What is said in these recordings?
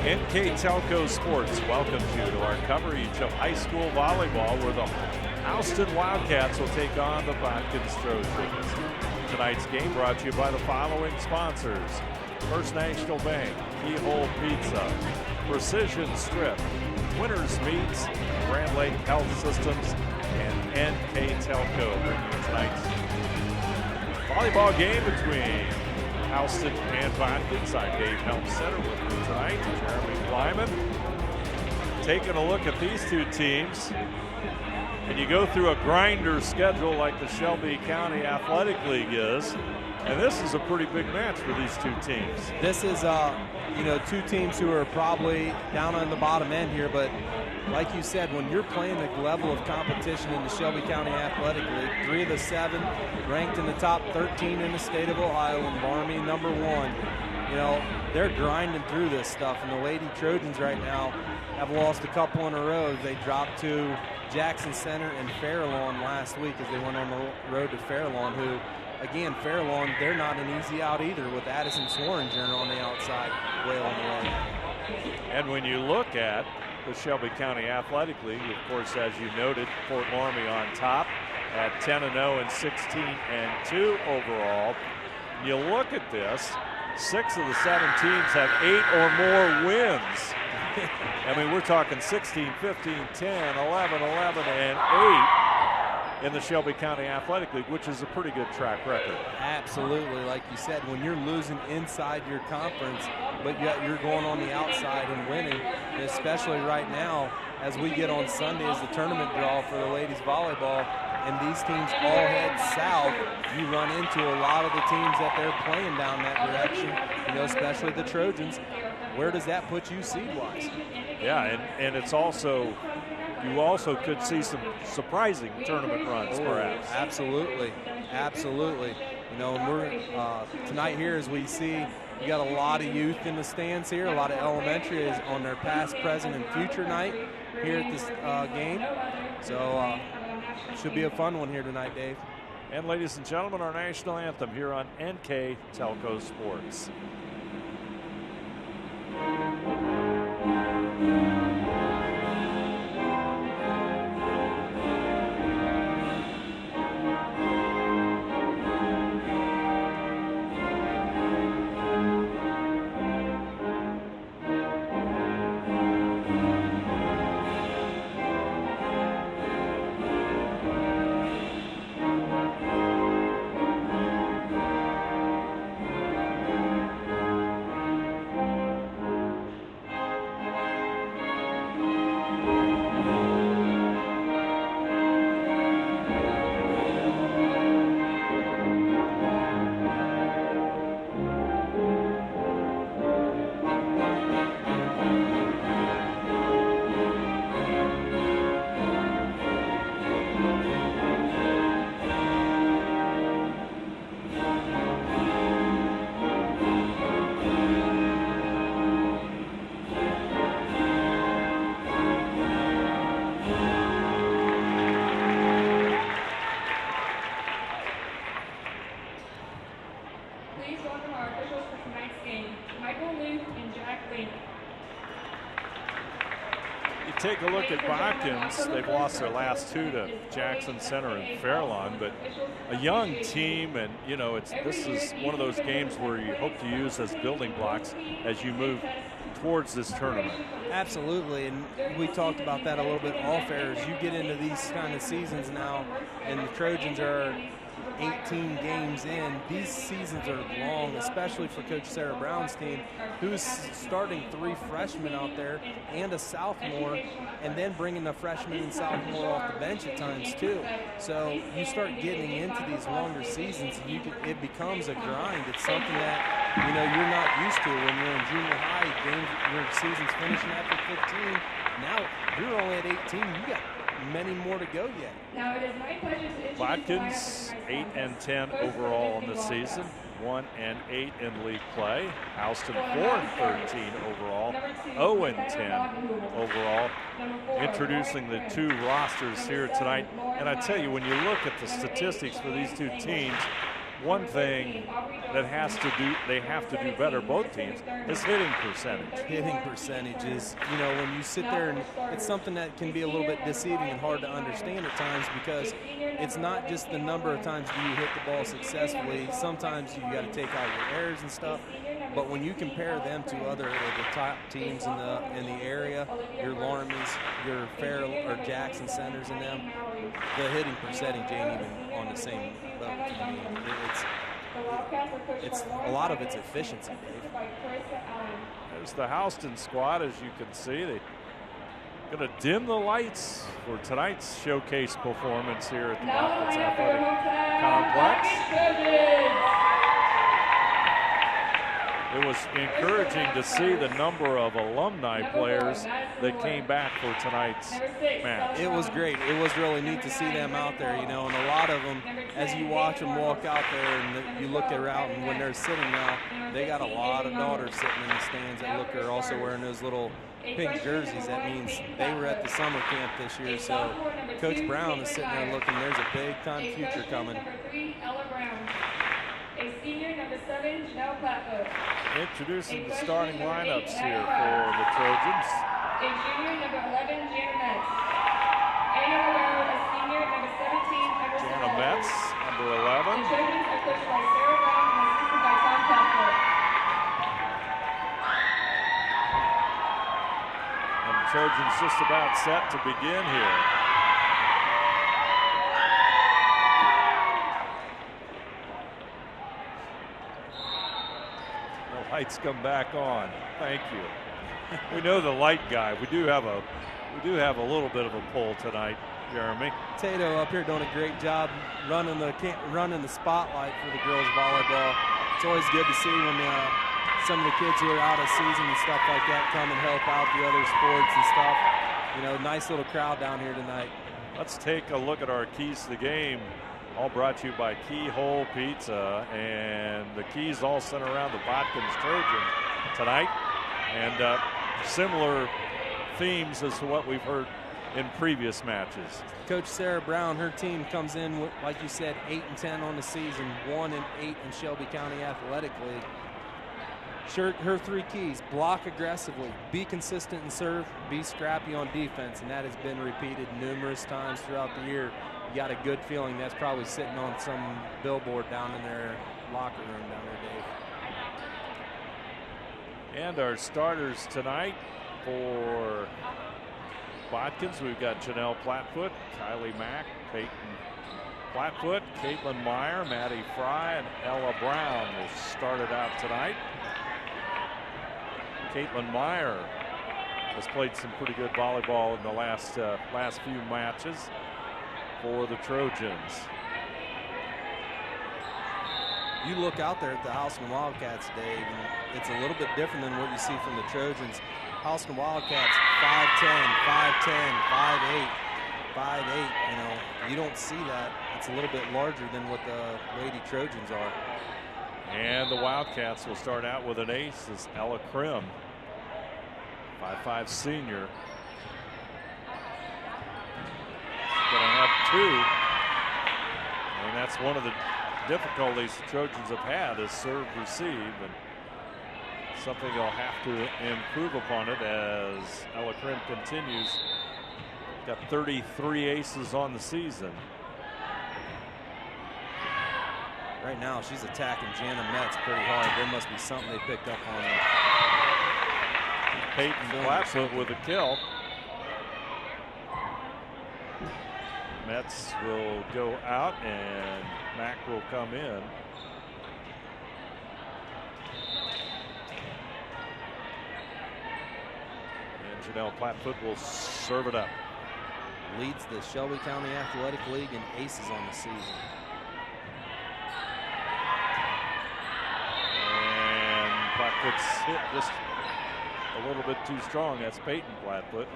NK Telco Sports welcomes you to our coverage of high school volleyball, where the Houston Wildcats will take on the Botkins Trojans. Tonight's game brought to you by the following sponsors: First National Bank, Keyhole Pizza, Precision Strip, Winners Meats, Grand Lake Health Systems, and NK Telco bringing you tonight's volleyball game between Houston and Botkins. I'm Dave Helm Center with me tonight, Jeremy Lyman. Taking a look at these two teams, and you go through a grinder schedule like the Shelby County Athletic League is, and this is a pretty big match for these two teams. This is, two teams who are probably down on the bottom end here, but like you said, when you're playing the level of competition in the Shelby County Athletic League, 3 of the 7 ranked in the top 13 in the state of Ohio, and Varmy number 1. They're grinding through this stuff, and the Lady Trojans right now have lost a couple in a row. They dropped to Jackson Center and Fairlawn last week as they went on the road to Fairlawn, who, again, Fairlawn, they're not an easy out either, with Addison Swearinger on the outside wailing away. And when you look at the Shelby County Athletic League, of course, as you noted, Fort Laramie on top at 10-0 and 16-2 overall. You look at this, 6 of the 7 teams have 8 or more wins. I mean, we're talking 16, 15, 10, 11, 11, and 8 in the Shelby County Athletic League, which is a pretty good track record. Absolutely. Like you said, when you're losing inside your conference, but yet you're going on the outside and winning, especially right now as we get on Sunday as the tournament draw for the ladies volleyball, and these teams all head south, you run into a lot of the teams that they're playing down that direction, especially the Trojans. Where does that put you seed-wise? Yeah, and it's also, you also could see some surprising tournament runs, perhaps. Absolutely, absolutely. And we're tonight here, as we see, you got a lot of youth in the stands here. A lot of elementary is on their past, present, and future night here at this game. So should be a fun one here tonight, Dave. And ladies and gentlemen, our national anthem here on NK Telco Sports. Take a look at Botkins. They've lost their last 2 to Jackson Center and Fairlawn, but a young team, and this is one of those games where you hope to use as building blocks as you move towards this tournament. Absolutely, and we talked about that a little bit off air. As you get into these kind of seasons now, and the Trojans are 18 games in, these seasons are long, especially for Coach Sarah Brown's team, who's starting 3 freshmen out there and a sophomore, and then bringing a freshman and sophomore off the bench at times too. So you start getting into these longer seasons, and it becomes a grind. It's something that you're not used to when you're in junior high. Your season's finishing after 15. Now you're only at 18. You got many more to go yet. Now it is my pleasure to introduce Botkins 8 and 10 overall in the season, 1 and 8 in league play. Houston 4 and 13 overall, 0 and 10 overall. Introducing the 2 rosters here tonight, and I tell you, when you look at the statistics for these 2 teams, one thing that they have to do better, both teams, is hitting percentage. Hitting percentage is, you know, when you sit there, and it's something that can be a little bit deceiving and hard to understand at times, because it's not just the number of times do you hit the ball successfully. Sometimes you got to take out your errors and stuff. But when you compare them to other the top teams in the area, your Lormans, your Farrell or Jackson Centers and them, the hitting percentage ain't even on the same level. I mean, it's a lot of it's efficiency, Dave. There's the Houston squad, as you can see. They're going to dim the lights for tonight's showcase performance here at the Botkins Athletic Complex. It was encouraging to see the number of alumni players that came back for tonight's match. It was great. It was really neat to see them out there, you know, and a lot of them, as you watch them walk out there and you look around, and when they're sitting now, they got a lot of daughters sitting in the stands that look are also wearing those little pink jerseys. That means they were at the summer camp this year. So Coach Brown is sitting there looking, there's a big time future coming. A senior, number 7, Janelle Plattfoot. Introducing the starting lineups here for the Trojans. A junior, number 11, Jana Metz. Anna Rivera, a senior, number 17, Emerson Jana Metz, number 11. The Trojans are coached by Sarah Brown and assisted by Tom Plattfoot. And the Trojans just about set to begin here. Lights come back on. Thank you. We know the light guy. We do have a little bit of a pull tonight, Jeremy. Tato up here doing a great job running the spotlight for the girls volleyball. It's always good to see when some of the kids who are out of season and stuff like that come and help out the other sports and stuff. You know, nice little crowd down here tonight. Let's take a look at our keys to the game. All brought to you by Keyhole Pizza, and the keys all center around the Botkins Trojans tonight, and similar themes as to what we've heard in previous matches. Coach Sarah Brown, her team comes in with, like you said, 8-10 on the season, 1-8 in Shelby County Athletic League. Her 3 keys: block aggressively, be consistent in serve, be scrappy on defense, and that has been repeated numerous times throughout the year. You got a good feeling that's probably sitting on some billboard down in their locker room down there, Dave. And our starters tonight for Botkins, we've got Janelle Plattfoot, Kylie Mack, Peyton Plattfoot, Caitlin Meyer, Maddie Fry, and Ella Brown will start it out tonight. Caitlin Meyer has played some pretty good volleyball in the last few matches for the Trojans. You look out there at the Houston Wildcats, Dave, and it's a little bit different than what you see from the Trojans. Houston Wildcats 5'10", 5'10", 5'8", 5'8". You know, you don't see that. It's a little bit larger than what the Lady Trojans are. And the Wildcats will start out with an ace as Ella Krim, 5'5" senior. Going to have 2, and that's one of the difficulties the Trojans have had is serve receive, and something they'll have to improve upon it as Ella Krim continues. Got 33 aces on the season. Right now she's attacking Jana Metz pretty hard. There must be something they picked up on her. Peyton Plattfoot with a kill. Metz will go out and Mack will come in. And Janelle Plattfoot will serve it up. Leads the Shelby County Athletic League in aces on the season. And Plattfoot's hit just a little bit too strong. That's Peyton Plattfoot.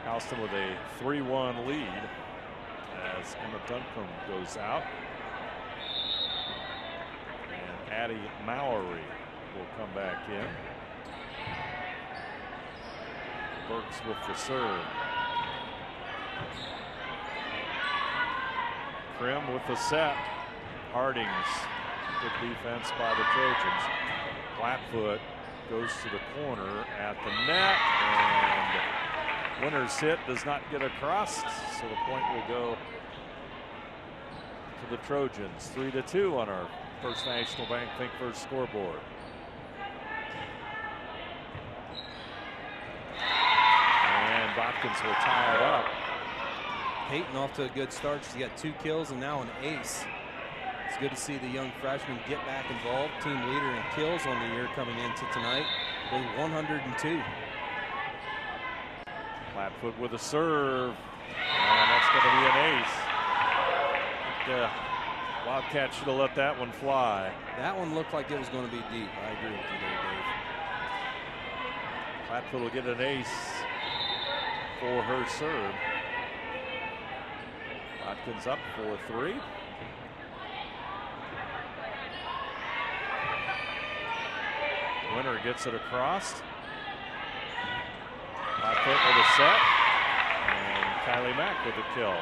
Houston with a 3-1 lead as Emma Duncombe goes out. And Addie Mowery will come back in. Burks with the serve. Krim with the set. Hardings. Good defense by the Trojans. Flatfoot goes to the corner at the net, and Winter's hit does not get across, so the point will go to the Trojans. 3-2 on our First National Bank Think First scoreboard. And Botkins will tie it up. Peyton off to a good start. She's got 2 kills and now an ace. It's good to see the young freshman get back involved. Team leader in kills on the year coming into tonight with 102. Flatfoot with a serve, and that's going to be an ace. The Wildcats should have let that one fly. That one looked like it was going to be deep. I agree with you there, Dave. Flatfoot will get an ace for her serve. Botkins up 4-3. Winter gets it across. Flatfoot with a set. And Kylie Mack with a kill.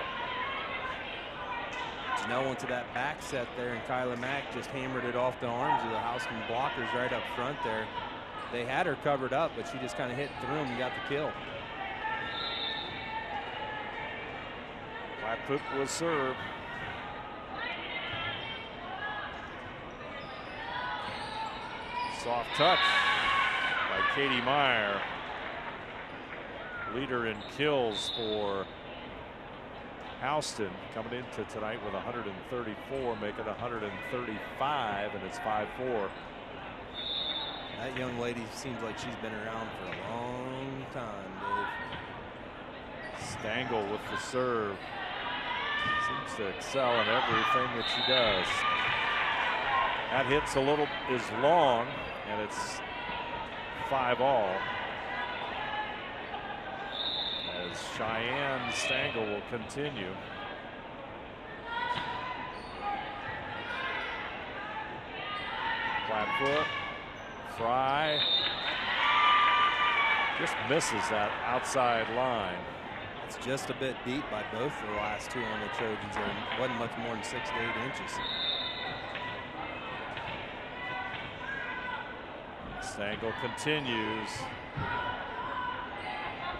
Janelle went to that back set there, and Kylie Mack just hammered it off the arms of the Houston blockers right up front there. They had her covered up, but she just kind of hit through them and got the kill. Flatfoot will serve. Soft touch by Katie Meyer. Leader in kills for Houston, coming into tonight with 134, making 135, and it's 5-4. That young lady seems like she's been around for a long time, Dave. Stangl with the serve. Seems to excel in everything that she does. That hit's is long, and it's 5-all. As Cheyenne Stangl will continue. Flatfoot, Fry, just misses that outside line. It's just a bit deep by both of the last 2 on the Trojans. There wasn't much more than 6 to 8 inches. Stangl continues.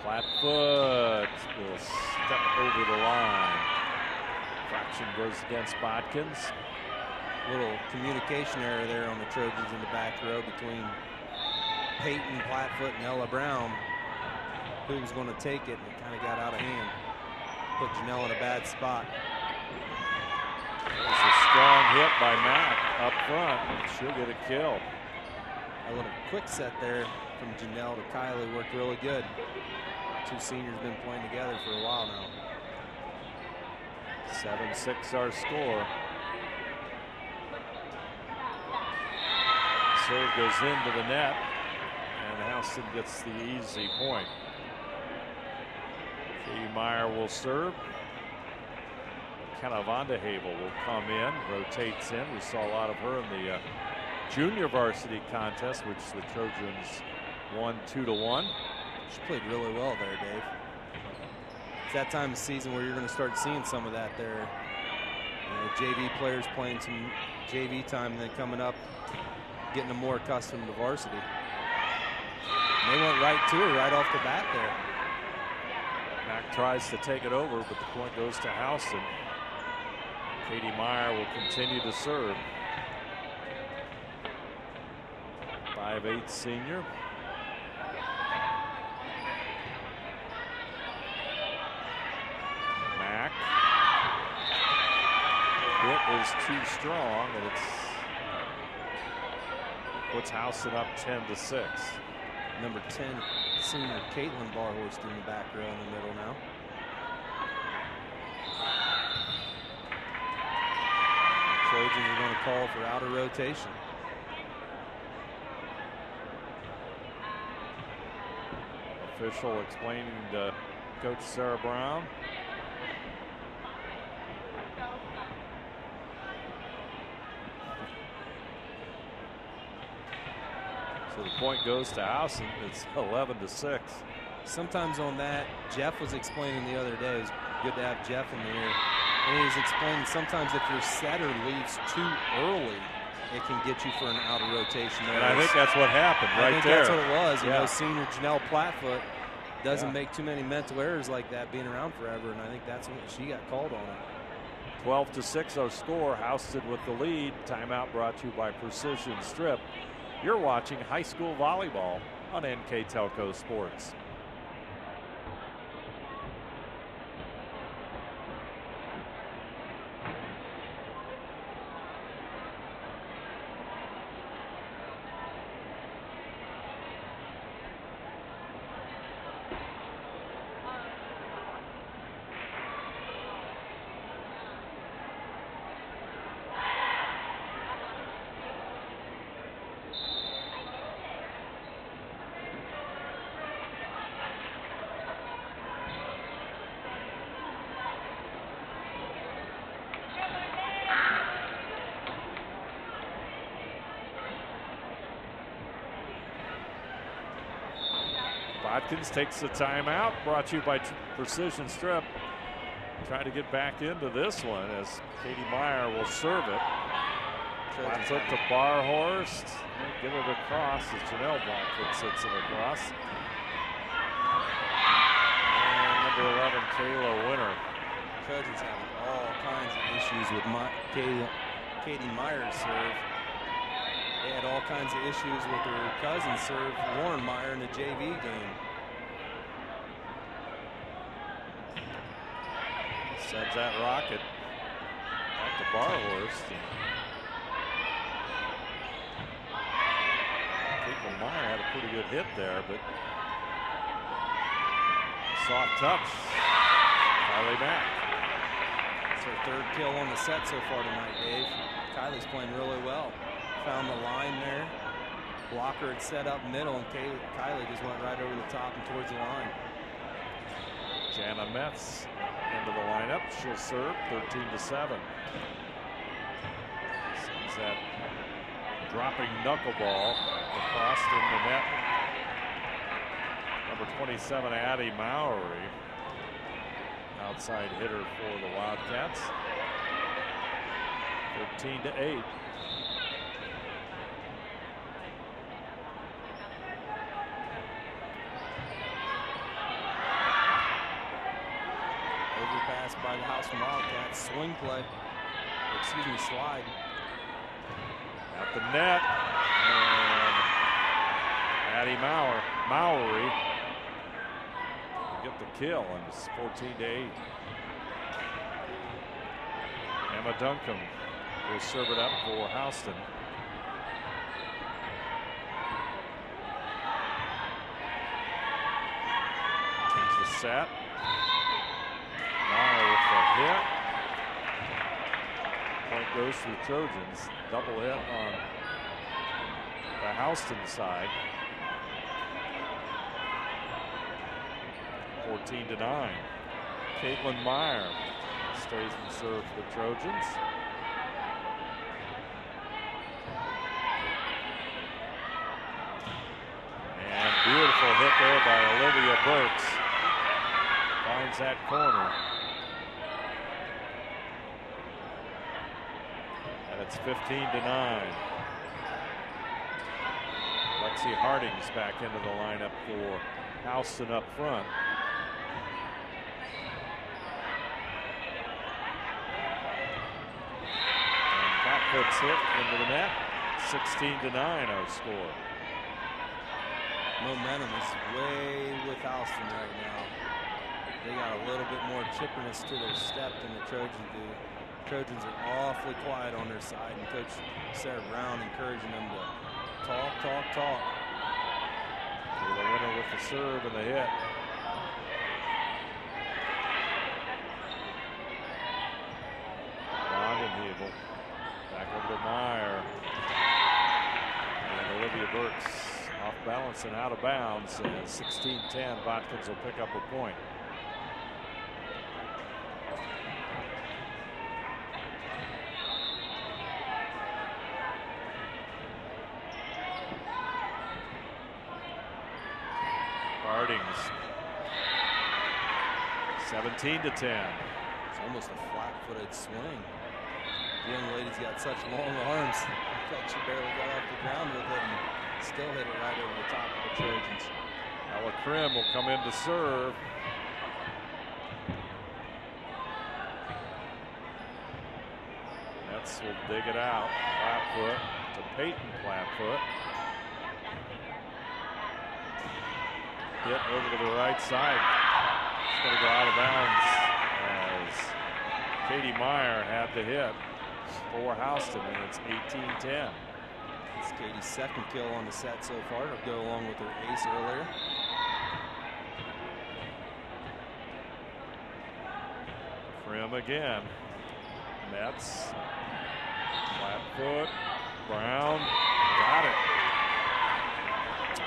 Flatfoot will step over the line. Fraction goes against Botkins. Little communication error there on the Trojans in the back row between Peyton, Flatfoot, and Ella Brown. Who was going to take it, and it kind of got out of hand. Put Janelle in a bad spot. There's a strong hit by Mack up front. She'll get a kill. A little quick set there from Janelle to Kylie worked really good. 2 seniors been playing together for a while now. 7-6 our score. Serve goes into the net, and Houston gets the easy point. Katie Meyer will serve. Kenna Vandehavel will come in, rotates in. We saw a lot of her in the junior varsity contest, which the Trojans won 2-1. She played really well there, Dave. It's that time of season where you're going to start seeing some of that there. JV players playing some JV time and then coming up, getting them more accustomed to varsity. And they went right to her right off the bat there. Mack tries to take it over, but the point goes to Houston. Katie Meyer will continue to serve. 5'8" senior. Mack. Hit is too strong, and it's puts Houston up 10-6. Number 10 senior Caitlin Barhorst in the back row in the middle now. Trojans are going to call for outer rotation. Official explaining to Coach Sarah Brown. So the point goes to Houston. It's 11-6. Sometimes on that, Jeff was explaining the other day, it was good to have Jeff in here. And he was explaining sometimes if your setter leaves too early, it can get you for an out of rotation. And I think that's what happened right there. That's what it was. You Yeah. know, senior Janelle Plattfoot doesn't make too many mental errors like that being around forever, and I think that's when she got called on it. 12-6 our score. Houston with the lead. Timeout brought to you by Precision Strip. You're watching high school volleyball on NK Telco Sports. Botkins takes the timeout, brought to you by Precision Strip. Trying to get back into this one as Katie Meyer will serve it. Blackfoot to Barhorst. Give it across as Janelle Blackfoot sits it across. And number 11, Kayla Winter. Trojans having all kinds of issues with Katie Meyer's serve. They had all kinds of issues with her cousin serve, Lauren Meyer, in the JV game. Sends that rocket back to Barhorst. Caitlin Meyer had a pretty good hit there, but soft touch. Kylie Mack. It's her third kill on the set so far tonight, Dave. Kylie's playing really well. Found the line there. Blocker had set up middle, and Kylie just went right over the top and towards the line. Jana Metz into the lineup. She'll serve 13-7. Sends that dropping knuckleball across in the net. Number 27, Addie Mowry. Outside hitter for the Wildcats. 13-8. Overpass by the Houston Wildcats. Swing play. Excuse me, slide. At the net. And Addie Mowry get the kill, and it's 14-8. Emma Duncan will serve it up for Houston. Takes the set. Meyer with the hit. Point goes to the Trojans. Double hit on the Houston side. 14-9. Caitlin Meyer stays in serve for the Trojans. And beautiful hit there by Olivia Burks. Finds that corner. And it's 15-9. Lexi Harding's back into the lineup for Houston up front. Puts hit into the net. 16-9 our score. Momentum is way with Houston right now. They got a little bit more chippiness to their step than the Trojans do. Trojans are awfully quiet on their side, and Coach Sarah Brown encouraging them to talk. The winner with the serve and the hit. Londenhebel. Back over to Meyer. And Olivia Burks off balance and out of bounds. And 16-10, Botkins will pick up a point. Hardings. 17-10. It's almost a flat-footed swing. The young lady's got such long arms. In fact, she barely got off the ground with it and still hit it right over the top of the Trojans. Ella Krim will come in to serve. Nets will dig it out. Flatfoot to Peyton Flatfoot. Hit over to the right side. It's going to go out of bounds as Katie Meyer had the hit for Houston, and it's 18-10. It's Katie's second kill on the set so far. It'll go along with her ace earlier. Krim again. Nets. Flatfoot. Brown. Got it.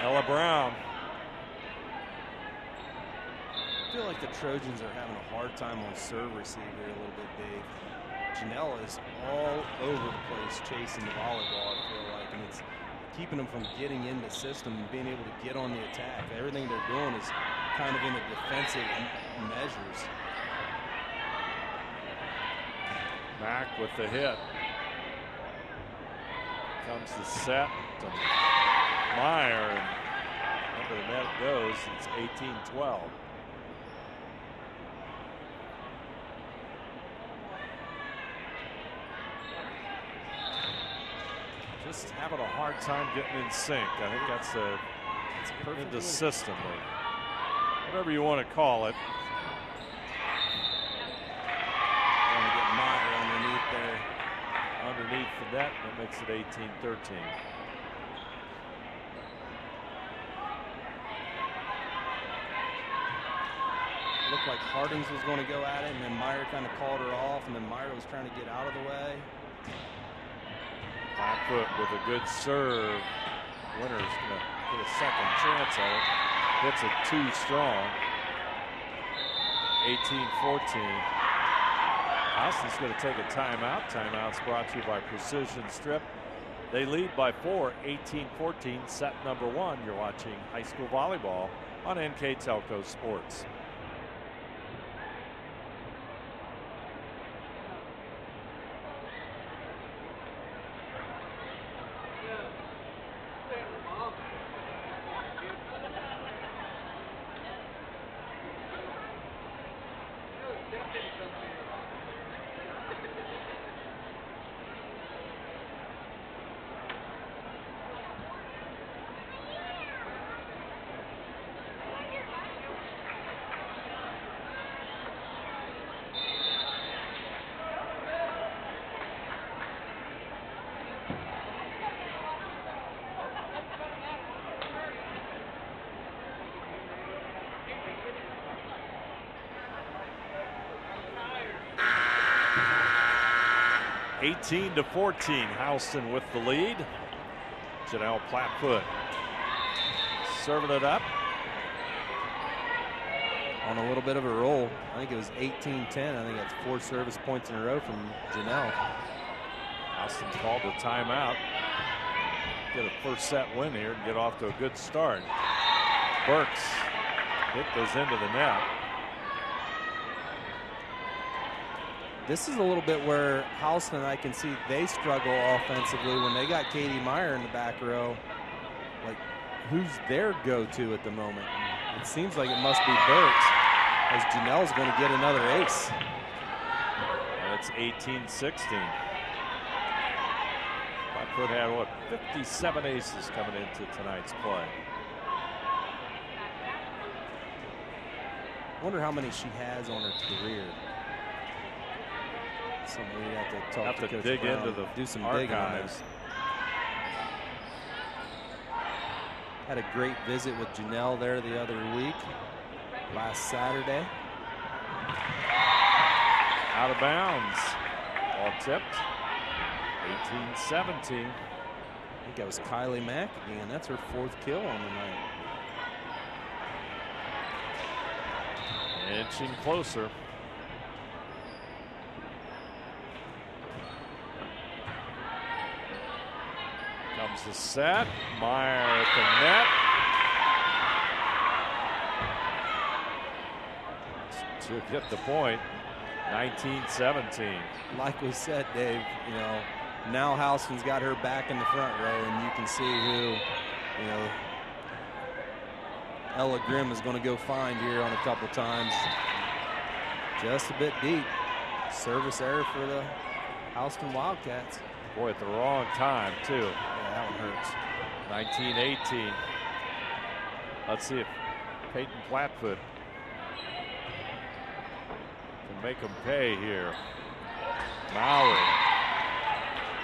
Ella Brown. I feel like the Trojans are having a hard time on serve receive here a little bit, Dave. Janelle is all over the place chasing the volleyball, I feel like, and it's keeping them from getting in the system and being able to get on the attack. Everything they're doing is kind of in the defensive measures. Mack with the hit. Comes the set to Meyer, and under the net goes. It's 18-12. Just having a hard time getting in sync. I think that's in the system, or whatever you want to call it. Want to get Meyer underneath there. Underneath the net, that makes it 18-13. Looked like Hardings was going to go at it, and then Meyer kind of called her off, and then Meyer was trying to get out of the way. Flatfoot with a good serve. Winner's going to get a second chance at it. Hits it too strong. 18-14. Houston's going to take a timeout. Timeout's brought to you by Precision Strip. They lead by 4, 18-14, set number 1. You're watching high school volleyball on NK Telco Sports. Eighteen to 14, Houston with the lead. Janelle Flatfoot serving it up. On a little bit of a roll. I think it was 18-10. I think that's 4 service points in a row from Janelle. Houston's called a timeout. Get a first set win here and get off to a good start. Burks, hit goes into the net. This is a little bit where Houston, I can see they struggle offensively when they got Katie Meyer in the back row. Like, who's their go-to at the moment? It seems like it must be Burks, as Janelle's going to get another ace. That's 18-16. Flatfoot had, what, 57 aces coming into tonight's play. I wonder how many she has on her career. Something we have to talk to Coach dig Brown, into the do some archives. digging on this. Had a great visit with Janelle there the other week, last Saturday. Out of bounds. Ball tipped. 18-17. I think that was Kylie Mack again. That's her 4th kill on the night. Inching closer. Comes the set. Meyer at the net. To get the point. 19-17. Like we said, Dave, you know, now Houston's got her back in the front row, and you can see who, you know, Ella Grimm is going to go find here on a couple times. Just a bit deep. Service error for the Houston Wildcats. Boy, at the wrong time, too. Yeah, that one hurts. 19-18. Let's see if Peyton Flatfoot can make them pay here. Mowry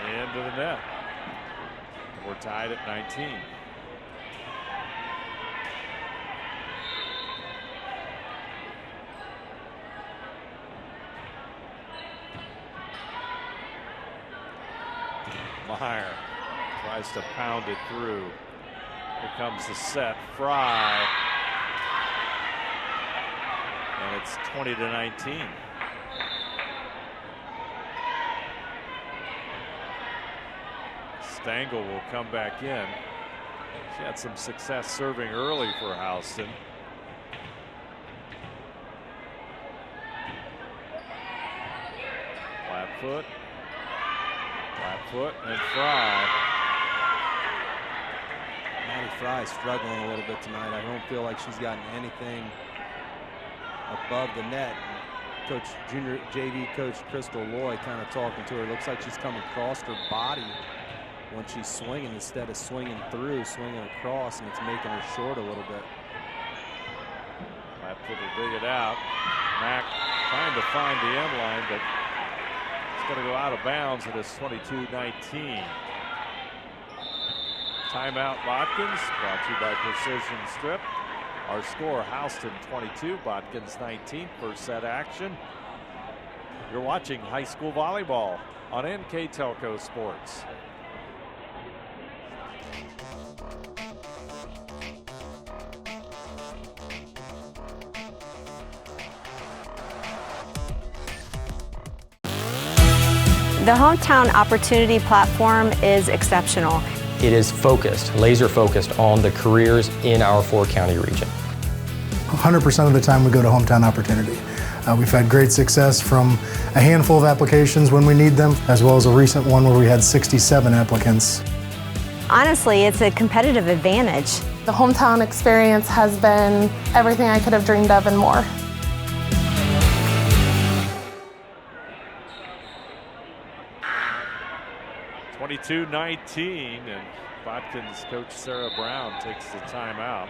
into the net. We're tied at 19. Meyer tries to pound it through. Here comes the set. Fry. And it's 20-19. Stengel will come back in. She had some success serving early for Houston. Flatfoot. Flatfoot and Fry. Maddie Fry struggling a little bit tonight. I don't feel like she's gotten anything above the net. Coach, junior JV coach Crystal Loy kind of talking to her. Looks like she's coming across her body when she's swinging instead of swinging through, swinging across, and it's making her short a little bit. Flatfoot will dig it out. Mack trying to find the end line, but it's going to go out of bounds. It is 22-19. Timeout Botkins, brought to you by Precision Strip. Our score, Houston 22, Botkins 19. First set action. You're watching high school volleyball on NK Telco Sports. The Hometown Opportunity Platform is exceptional. It is focused, laser focused on the careers in our four-county region. 100% of the time we go to Hometown Opportunity. We've had great success from a handful of applications when we need them, as well as a recent one where we had 67 applicants. Honestly, it's a competitive advantage. The Hometown experience has been everything I could have dreamed of and more. (22-19) and Botkins coach Sarah Brown takes the timeout.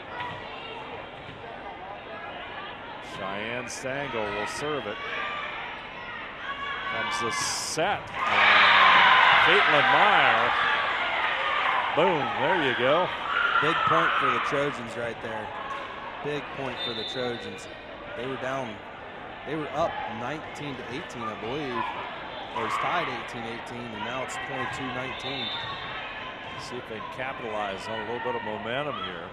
Cheyenne Stengel will serve it. Comes the set. Caitlin Meyer. Boom, there you go. Big point for the Trojans right there. Big point for the Trojans. They were down. They were up 19-18, I believe. Or it's tied 18-18, and now it's 22-19. See if they can capitalize on a little bit of momentum here.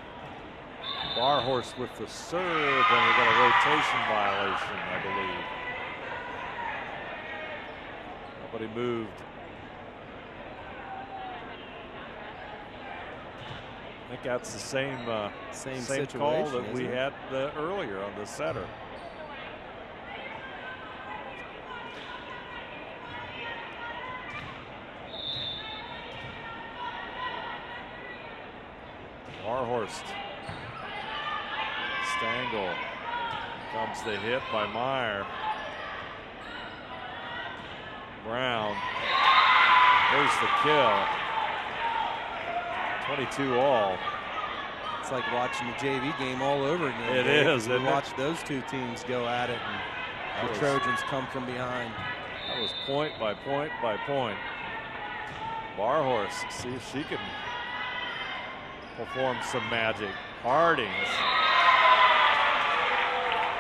Barhorse with the serve, and we got a rotation violation, I believe. Nobody moved. I think that's the same call that we had earlier on the setter. Barhorst. Stengel. Comes the hit by Meyer. Brown. There's the kill. 22 all. It's like watching the JV game all over again. It is. We watched those two teams go at it, and the Trojans come from behind. That was point by point by point. Barhorst, see if she can perform some magic. Hardings,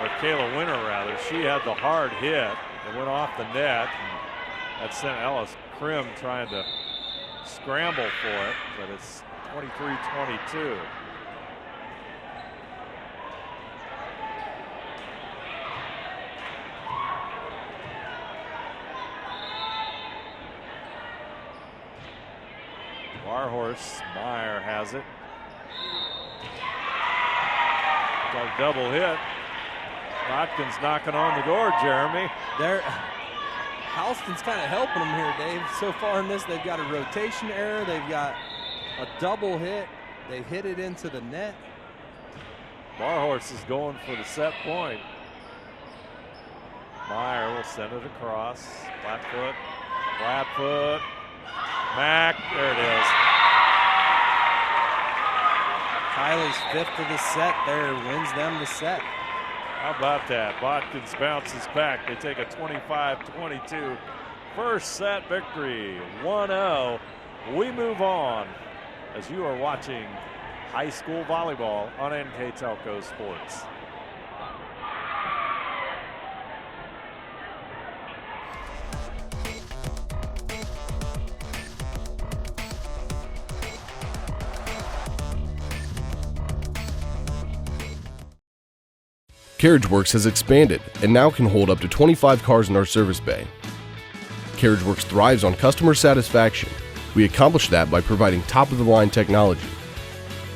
or Kayla Winter rather, she had the hard hit. It went off the net. And that sent Ellis Krim trying to scramble for it, but it's 23-22. Barhorse, Meyer has it. Got a double hit. Botkins knocking on the door, Jeremy. Houston's kind of helping them here, Dave. So far in this, they've got a rotation error. They've got a double hit. They've hit it into the net. Barhorse is going for the set point. Meyer will send it across. Flat foot. Mack, there it is. Kylie's 5th of the set there, wins them the set. How about that? Botkins bounces back. They take a 25-22 first set victory, 1-0. We move on as you are watching high school volleyball on NK Telco Sports. CarriageWorks has expanded and now can hold up to 25 cars in our service bay. CarriageWorks thrives on customer satisfaction. We accomplish that by providing top-of-the-line technology.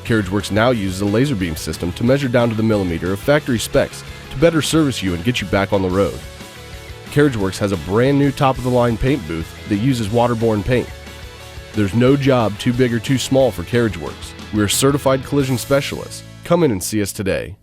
CarriageWorks now uses a laser beam system to measure down to the millimeter of factory specs to better service you and get you back on the road. CarriageWorks has a brand new top-of-the-line paint booth that uses waterborne paint. There's no job too big or too small for CarriageWorks. We're certified collision specialists. Come in and see us today.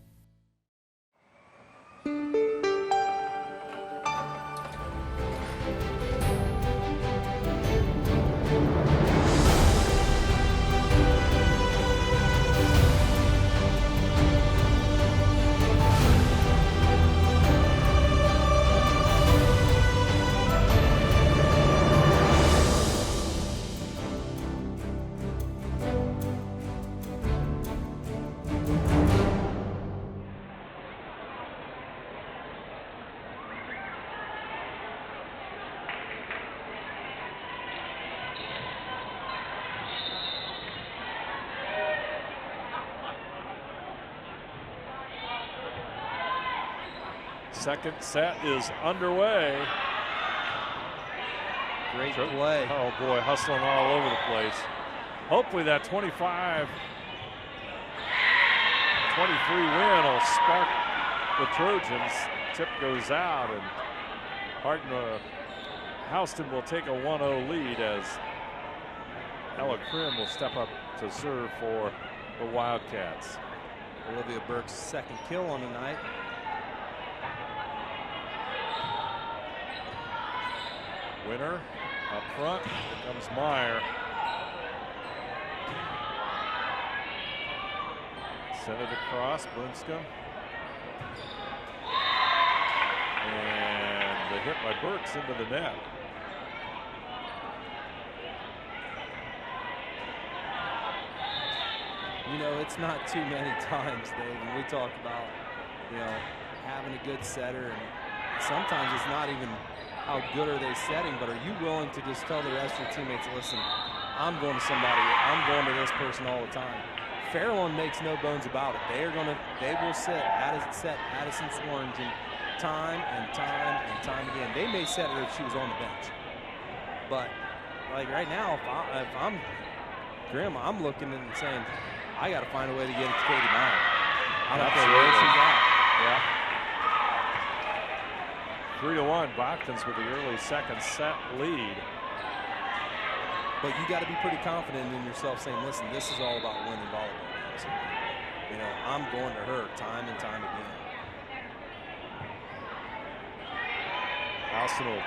Second set is underway. Great play. Oh boy, hustling all over the place. Hopefully that 25-23 win will spark the Trojans. Tip goes out and Houston will take a 1-0 lead as Ella Krim will step up to serve for the Wildcats. Olivia Burke's second kill on the night. Winner up front. Here comes Meyer. Send it across, Brinska. And the hit by Burks into the net. You know, it's not too many times, Dave, when we talk about, you know, having a good setter, and sometimes it's not even how good are they setting, but are you willing to just tell the rest of your teammates, listen, I'm going to somebody, I'm going to this person all the time. Fairlawn makes no bones about it. They will set Addison's orange time and time and time again. They may set her if she was on the bench, but like right now, if I'm Grim, I'm looking and saying, I got to find a way to get it to Katie Meyer. I don't care where she's at. Yeah. 3-1, Botkins with the early second set lead. But you got to be pretty confident in yourself, saying, listen, this is all about winning volleyball games. You know, I'm going to her time and time again. Houston will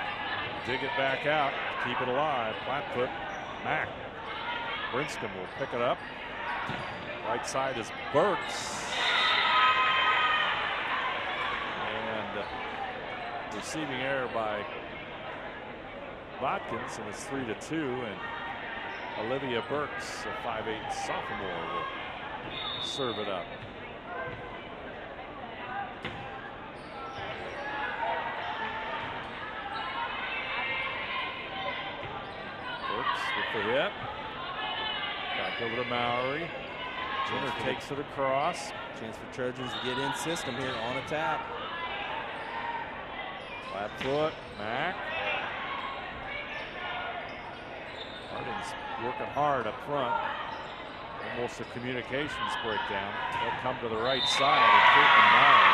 dig it back out, keep it alive. Flat foot, Mack. Brinscombe will pick it up. Right side is Burks. And receiving error by Botkins, and it's 3-2. And Olivia Burks, a 5'8" sophomore, will serve it up. Burks with the hit. Back over to Mowry. Jenner takes it across. Chance for Trojans to get in system here on a tap. Flat foot, Mack. Harding's working hard up front. Almost a communications breakdown. They'll come to the right side, and Caitlin Meyer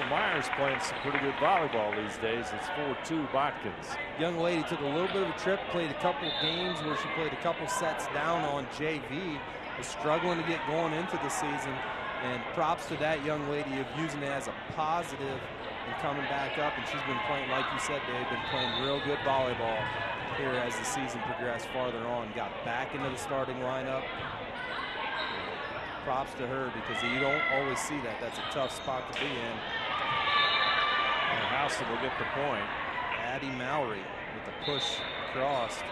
Caitlin Myers playing some pretty good volleyball these days. It's 4-2 Botkins. Young lady took a little bit of a trip, played a couple games where she played a couple sets down on JV, was struggling to get going into the season, and props to that young lady of using it as a positive and coming back up. And she's been playing, like you said, Dave, been playing real good volleyball here as the season progressed farther on. Got back into the starting lineup. Props to her, because you don't always see that. That's a tough spot to be in. And Houston will get the point. Addie Mowry with the push crossed.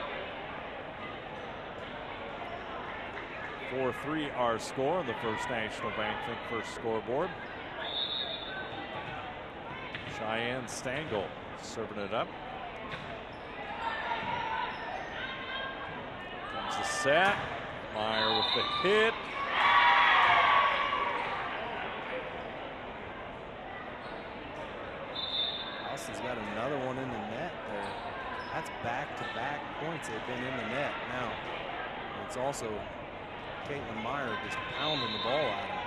4-3 our score on the First National Bank Think First scoreboard. Cheyenne Stengel serving it up. Comes the set. Meyer with the hit. Austin's got another one in the net there. That's back-to-back points they've been in the net. Now, it's also Caitlin Meyer just pounding the ball at him.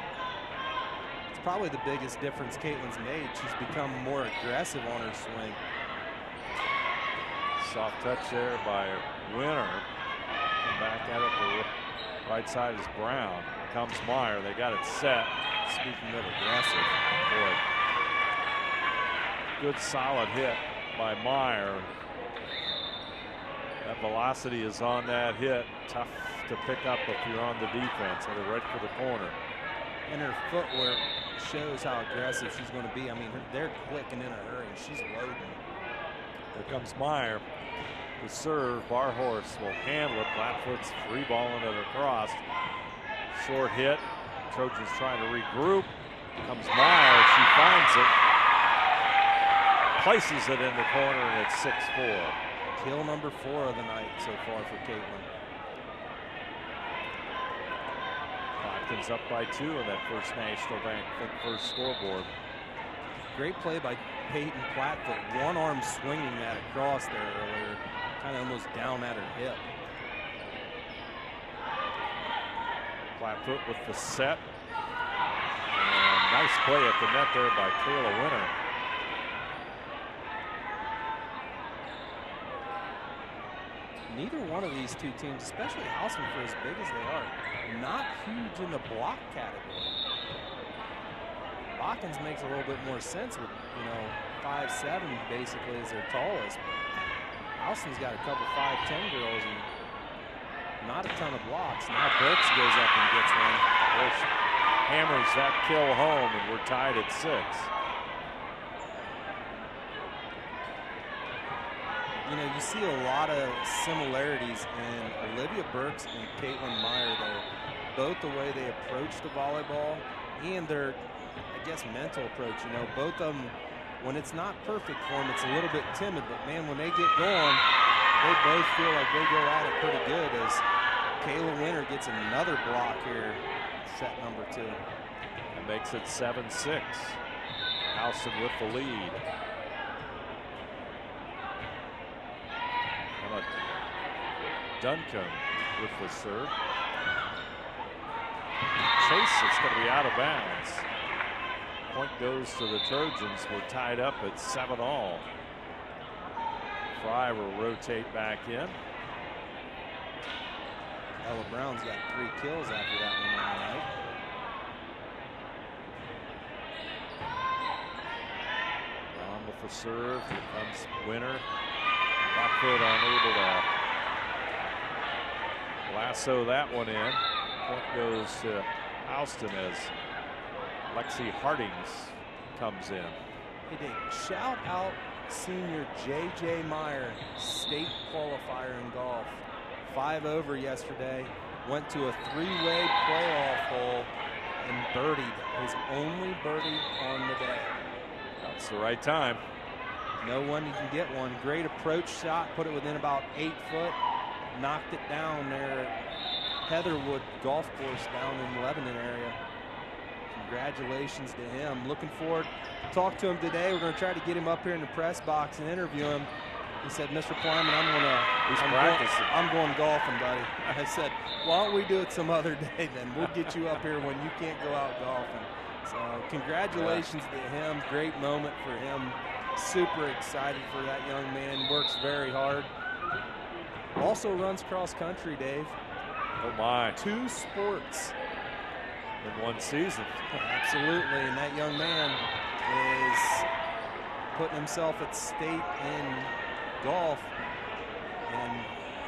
It's probably the biggest difference Caitlin's made. She's become more aggressive on her swing. Soft touch there by Winner. Come back at it. The right side is Brown. Comes Meyer. They got it set. Speaking of aggressive, boy, good solid hit by Meyer. That velocity is on that hit. Tough to pick up if you're on the defense. And they're right for the corner. And her footwork shows how aggressive she's going to be. I mean, they're clicking in a hurry. She's loading. Here comes Meyer. The serve. Barhorse will handle it. Flatfoot's free balling it across. Short hit. Trojans trying to regroup. Comes Meyer. She finds it. Places it in the corner, and it's 6-4. Kill number 4 of the night so far for Caitlin. Botkins up by 2 on that First National Bank Think First scoreboard. Great play by Peyton Flatfoot. One arm swinging that across there earlier. Kind of almost down at her hip. Flatfoot with the set. And nice play at the net there by Kayla Winter. Neither one of these two teams, especially Houston for as big as they are, not huge in the block category. Botkins makes a little bit more sense with, 5'7" basically as their tallest. Houston's got a couple 5'10" girls and not a ton of blocks. Now Burks goes up and gets one. Bush hammers that kill home, and we're tied at 6. You see a lot of similarities in Olivia Burks and Caitlin Meyer, though. Both the way they approach the volleyball and their, mental approach. Both of them, when it's not perfect for them, it's a little bit timid. But, man, when they get going, they both feel like they go at it pretty good as Kayla Winter gets another block here, set number 2. That makes it 7-6. Houston with the lead. Duncan with the serve. Chase is going to be out of bounds. Point goes to the Trojans. We're tied up at 7-all. Fry will rotate back in. Ella Brown's got 3 kills after that one on the night. Brown with the serve. Here comes Winter. Flatfoot unable to lasso that one in. Point goes to Houston as Lexi Hardings comes in. Hey, Dave, shout out senior J.J. Meyer, state qualifier in golf. 5 over yesterday. Went to a 3-way playoff hole and birdied. His only birdie on the day. That's the right time. No one you can get one. Great approach shot. Put it within about 8 foot. Knocked it down there at Heatherwood Golf Course down in the Lebanon area. Congratulations to him. Looking forward to talk to him today. We're going to try to get him up here in the press box and interview him. He said, Mr. Plyman, I'm going golfing, buddy. I said, why don't we do it some other day then? We'll get you up here when you can't go out golfing. So congratulations to him. Great moment for him. Super excited for that young man. Works very hard. Also runs cross country, Dave. Oh my. 2 sports in one season. Absolutely, and that young man is putting himself at state in golf, and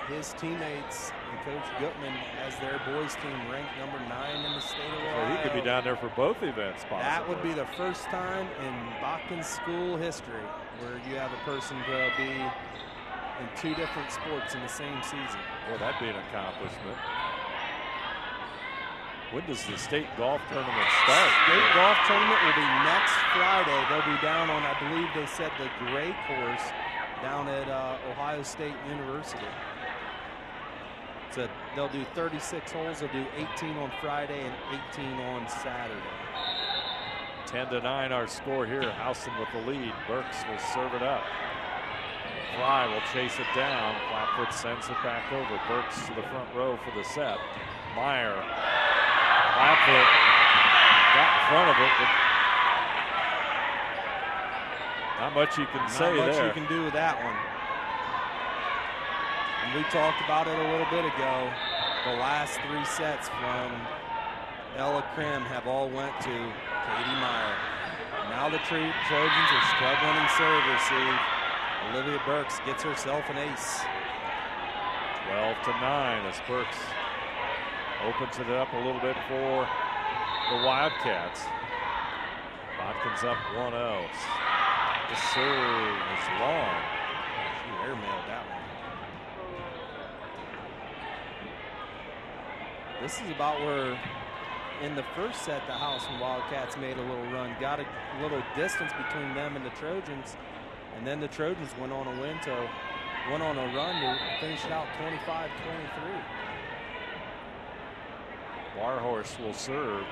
his teammates and Coach Gutman has their boys team ranked number 9 in the state of Ohio. So he could be down there for both events, possibly. That would be the first time in Botkins school history where you have a person to be in 2 different sports in the same season. Well, that'd be an accomplishment. When does the state golf tournament start? State golf tournament will be next Friday. They'll be down on, I believe they said, the gray course down at Ohio State University. So they'll do 36 holes. They'll do 18 on Friday and 18 on Saturday. 10-9 our score here. Houston with the lead. Burks will serve it up. Fry will chase it down. Flatfoot sends it back over. Burks to the front row for the set. Meyer. Flatfoot got in front of it, but not much you can say there. Not much you can do with that one. And we talked about it a little bit ago. The last 3 sets from Ella Krim have all went to Katie Meyer. Now the Trojans are struggling in serve receive. Olivia Burks gets herself an ace. 12-9 as Burks opens it up a little bit for the Wildcats. Botkins up 1-0. The serve is long. She airmailed that one. This is about where in the first set the Houston Wildcats made a little run, got a little distance between them and the Trojans, and then the Trojans went on a run to finish it out 25-23. Warhorse will serve.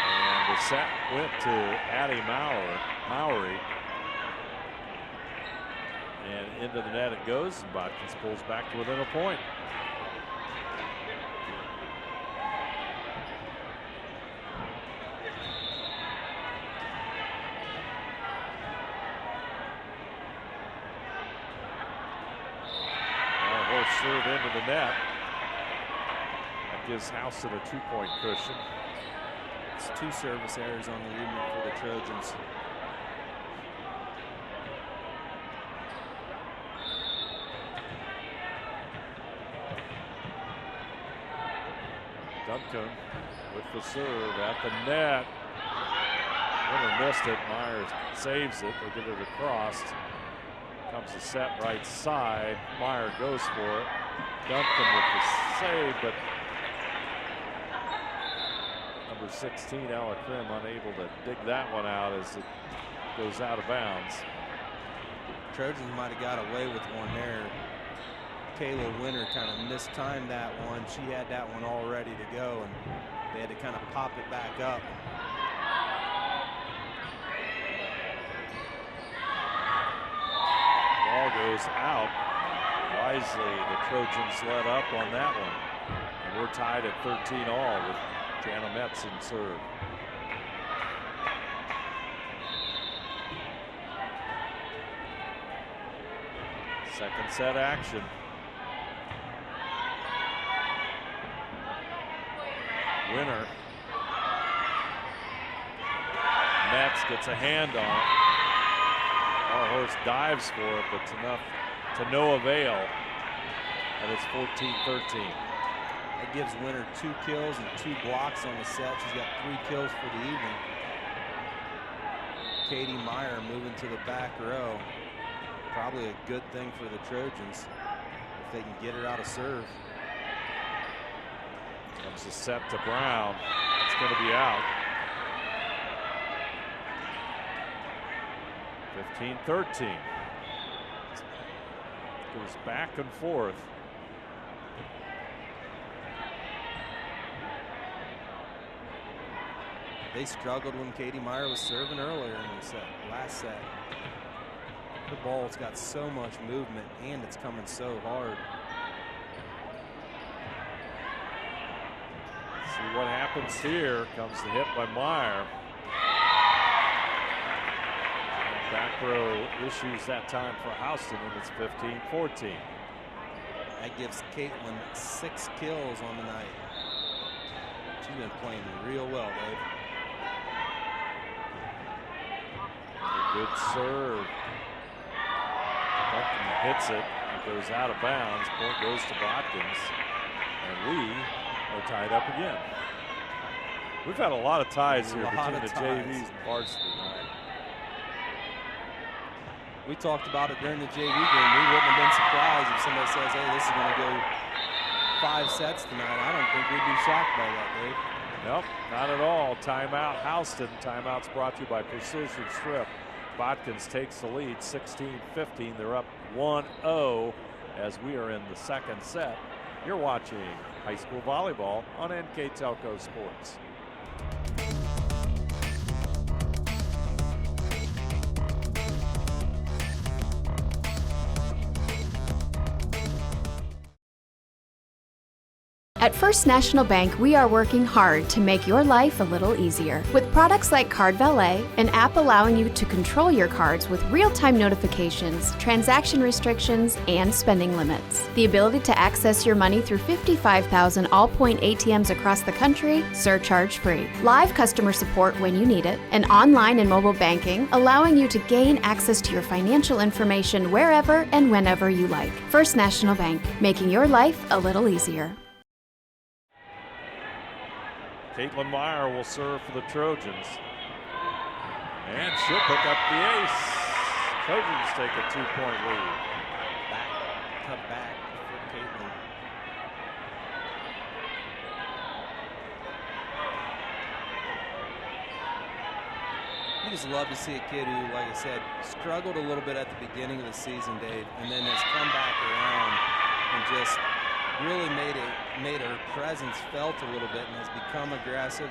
And the set went to Addie Mowry. And into the net it goes, and Botkins pulls back to within a point. Serve into the net. That gives Houston a 2-point cushion. It's 2 service errors on the evening for the Trojans. Duncan with the serve at the net. Winner missed it. Myers saves it. They get it across. Comes the set right side. Meyer goes for it. Duncan with the save, but number 16, Ella Krim, unable to dig that one out as it goes out of bounds. Trojans might have got away with one there. Kayla Winter kind of mistimed that one. She had that one all ready to go, and they had to kind of pop it back up. Ball goes out. Wisely, the Trojans let up on that one. And we're tied at 13-all with Jana Metz in serve. Second set action. Winner. Metz gets a hand on it. Our horse dives for it, but it's enough to no avail. And it's 14-13. That gives Winter 2 kills and 2 blocks on the set. She's got 3 kills for the evening. Katie Meyer moving to the back row. Probably a good thing for the Trojans if they can get her out of serve. Comes the set to Brown. It's going to be out. 15-13. Goes back and forth. They struggled when Katie Meyer was serving earlier in the set, last set. The ball's got so much movement and it's coming so hard. See what happens here. Comes the hit by Meyer. Back row issues that time for Houston, and it's 15-14. That gives Caitlin 6 kills on the night. She's been playing real well, Dave. A good serve. Duncan hits it. It goes out of bounds. Point goes to Botkins. And we are tied up again. We've had a lot of ties here between the JVs and varsity tonight. We talked about it during the JV game. We wouldn't have been surprised if somebody says, hey, this is going to go 5 sets tonight. I don't think we'd be shocked by that, Dave. Nope, not at all. Timeout, Houston. Timeout's brought to you by Precision Strip. Botkins takes the lead, 16-15. They're up 1-0 as we are in the second set. You're watching high school volleyball on NK Telco Sports. At First National Bank, we are working hard to make your life a little easier. With products like Card Valet, an app allowing you to control your cards with real-time notifications, transaction restrictions, and spending limits. The ability to access your money through 55,000 all-point ATMs across the country, surcharge-free. Live customer support when you need it, and online and mobile banking, allowing you to gain access to your financial information wherever and whenever you like. First National Bank, making your life a little easier. Caitlin Meyer will serve for the Trojans. And she'll pick up the ace. Trojans take a 2-point lead. Cut back for Caitlin. You just love to see a kid who, like I said, struggled a little bit at the beginning of the season, Dave, and then has come back around and just really made her presence felt a little bit and has become aggressive.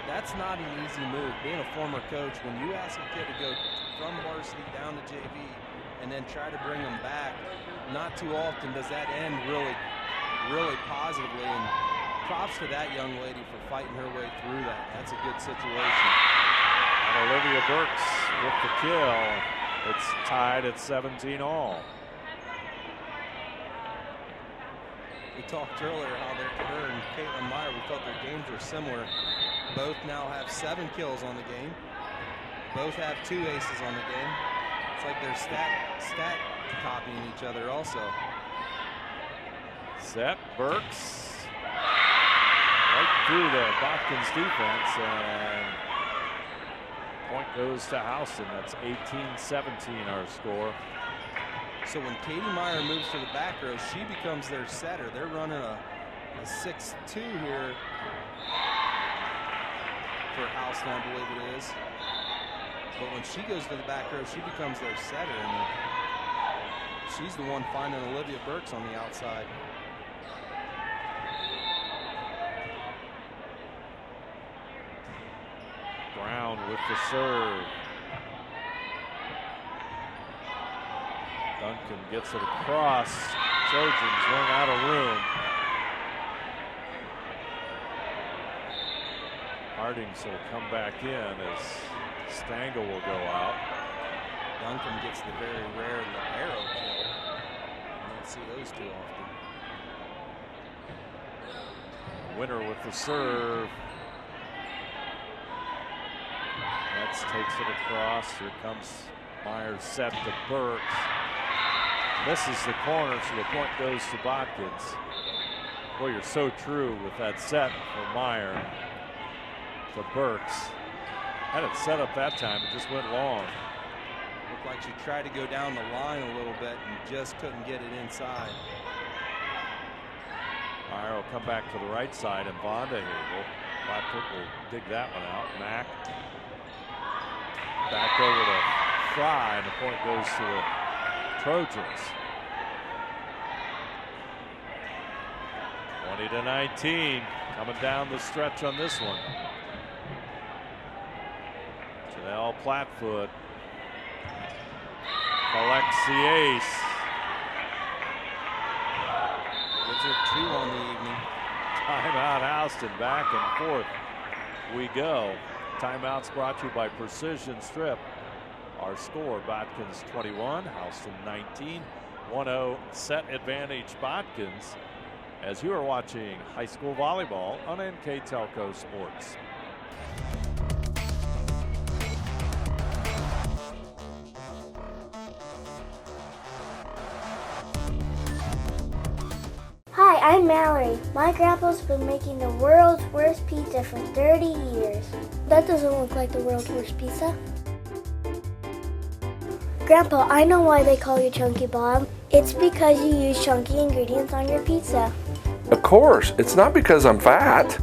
That's not an easy move. Being a former coach, when you ask a kid to go from varsity down to JV and then try to bring them back, not too often does that end really positively. And props to that young lady for fighting her way through that. That's a good situation. And Olivia Burks with the kill. It's tied at 17 all. We talked earlier how her and Caitlin Meyer, we thought their games were similar. Both now have 7 kills on the game. Both have 2 aces on the game. It's like they're stat copying each other also. Set, Burks. Right through the Botkins defense, and point goes to Houston. That's 18-17 our score. So when Katie Meyer moves to the back row, she becomes their setter. They're running a 6-2 here for Houston, I believe it is. But when she goes to the back row, she becomes their setter, and she's the one finding Olivia Burks on the outside. Brown with the serve. Duncan gets it across. Trojans run out of room. Hardings will come back in as Stangl will go out. Duncan gets the very rare arrow kill. You don't see those too often. Winner with the serve. Metz takes it across. Here comes Meyer's set to Burks. Misses the corner, so the point goes to Botkins. Boy, you're so true with that set for Meyer to Burks. Had it set up that time, it just went long. Looked like she tried to go down the line a little bit and just couldn't get it inside. Meyer will come back to the right side, and Bondahagel. Blackfoot will dig that one out. Mack back over to Fry, and the point goes to the Trojans. 20-19, coming down the stretch on this one. Janelle Plattfoot collects the ace. Gives her 2 on the evening. Timeout Houston, back and forth we go. Timeouts brought to you by Precision Strip. Our score, Botkins 21, Houston 19. 1-0 set advantage Botkins as you are watching high school volleyball on NK Telco Sports. Hi, I'm Mallory. My grandpa's been making the world's worst pizza for 30 years. That doesn't look like the world's worst pizza. Grandpa, I know why they call you Chunky Bob. It's because you use chunky ingredients on your pizza. Of course, it's not because I'm fat.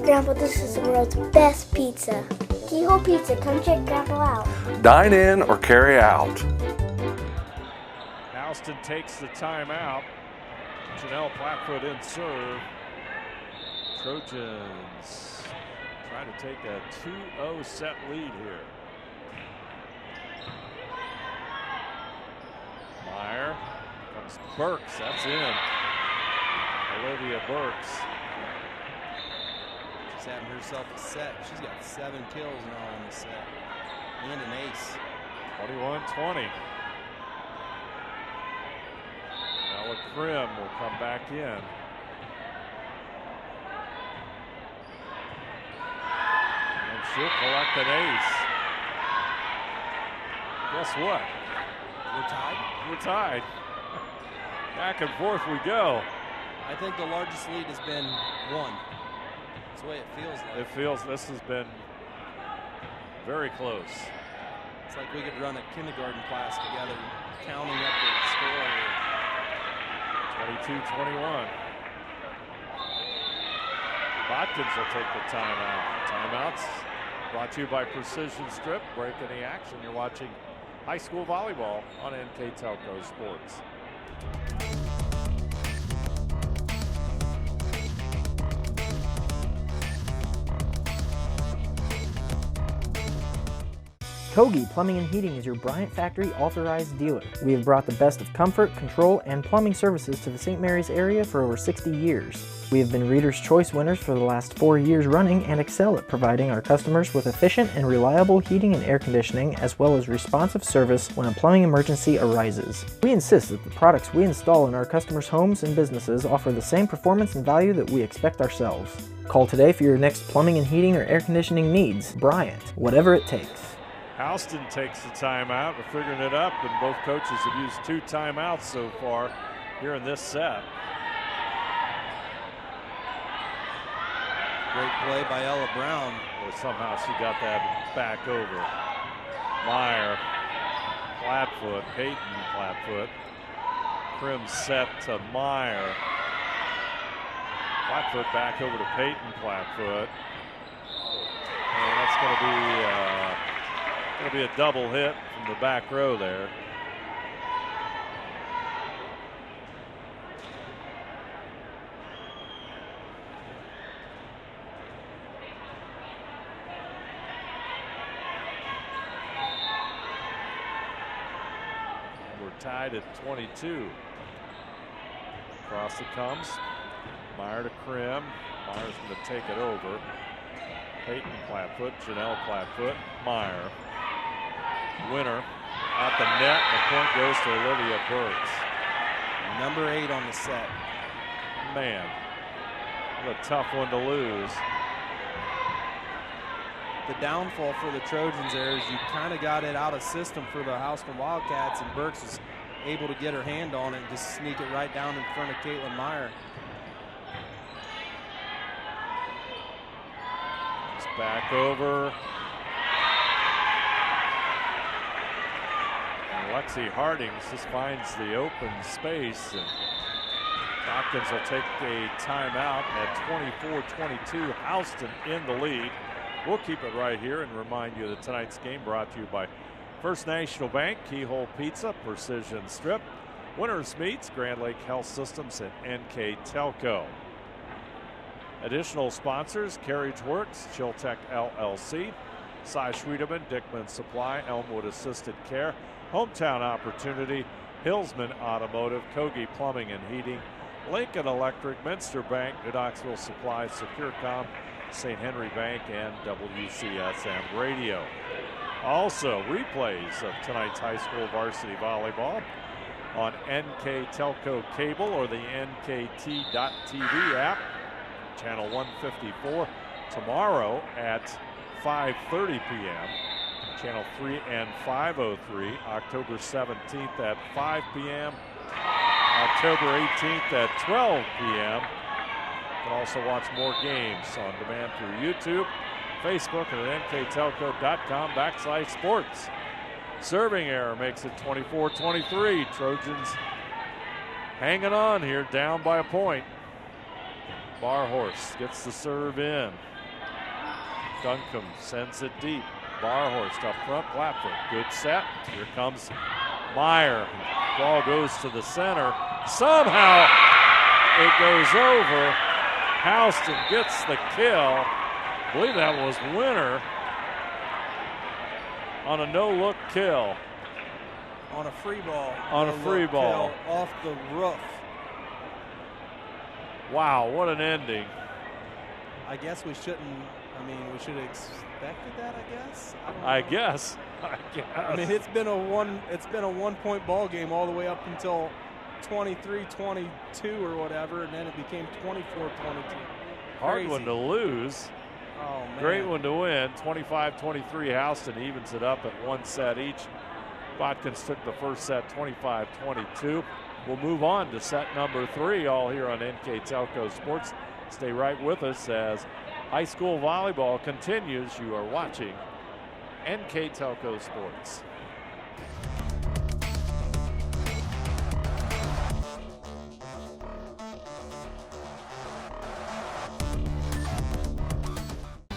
Grandpa, this is the world's best pizza. Keyhole Pizza, come check Grandpa out. Dine in or carry out. Houston takes the timeout. Janelle Plattfoot in serve. Trojans try to take a 2-0 set lead here. Meyer comes Burks. That's in. Olivia Burks. She's having herself a set. She's got 7 kills now on the set. And an ace. 21-20. Ella Krim will come back in. And she'll collect an ace. Guess what? We're tied. We're tied. Back and forth we go. I think the largest lead has been 1. That's the way it feels like. It feels this has been very close. It's like we could run a kindergarten class together, counting up the score. 22-21. Botkins will take the timeout. Timeouts brought to you by Precision Strip. Breaking the action. You're watching high school volleyball on NK Telco Sports. Kogi Plumbing and Heating is your Bryant Factory authorized dealer. We have brought the best of comfort, control, and plumbing services to the St. Mary's area for over 60 years. We have been Reader's Choice winners for the last 4 years running and excel at providing our customers with efficient and reliable heating and air conditioning, as well as responsive service when a plumbing emergency arises. We insist that the products we install in our customers' homes and businesses offer the same performance and value that we expect ourselves. Call today for your next plumbing and heating or air conditioning needs. Bryant, whatever it takes. Houston takes the timeout. We're figuring it up, and both coaches have used 2 timeouts so far here in this set. Great play by Ella Brown. Well, somehow she got that back over. Meyer, Plattfoot, Peyton Plattfoot. Krim set to Meyer. Plattfoot back over to Peyton Plattfoot. And that's going to be a double hit from the back row there. We're tied at 22. Across it comes. Meyer to Krim. Meyer's going to take it over. Peyton Plattfoot, Janelle Plattfoot, Meyer. Winner at the net. The point goes to Olivia Burks. Number 8 on the set. Man, what a tough one to lose. The downfall for the Trojans there is you kind of got it out of system for the Houston Wildcats, and Burks was able to get her hand on it and just sneak it right down in front of Caitlin Meyer. It's back over. Lexi Hardings just finds the open space, and Botkins will take a timeout at 24-22. Houston in the lead. We'll keep it right here and remind you that tonight's game brought to you by First National Bank, Keyhole Pizza, Precision Strip, Winners Meats, Grand Lake Health Systems, and NK Telco. Additional sponsors: Carriage Works, Chiltech LLC, Cy Schwiedemann, Dickman Supply, Elmwood Assisted Care, Hometown Opportunity, Hillsman Automotive, Kogi Plumbing and Heating, Lincoln Electric, Minster Bank, New Knoxville Supply, SecureCom, St. Henry Bank, and WCSM Radio. Also, replays of tonight's high school varsity volleyball on NK Telco Cable or the NKT.TV app, channel 154. Tomorrow at 5:30 p.m., channel 3 and 503, October 17th at 5 p.m., October 18th at 12 p.m. You can also watch more games on demand through YouTube, Facebook, and at nktelco.com/sports. Serving error makes it 24-23. Trojans hanging on here, down by a point. Barhorst gets the serve in. Duncombe sends it deep. Barhorst up front, Clapton. Good set. Here comes Meyer. Ball goes to the center. Somehow it goes over. Houston gets the kill. I believe that was Winter on a no-look kill. On a free ball. On a free ball. Off the roof. Wow, what an ending. I guess we shouldn't, we should have expected that, I guess. I guess. I mean, it's been a 1-point ball game all the way up until 23-22 or whatever, and then it became 24-22. Hard one to lose. Oh, man. Great one to win. 25-23. Houston evens it up at one set each. Botkins took the first set 25-22. We'll move on to set number 3, all here on NK Telco Sports. Stay right with us as high school volleyball continues. You are watching NK Telco Sports.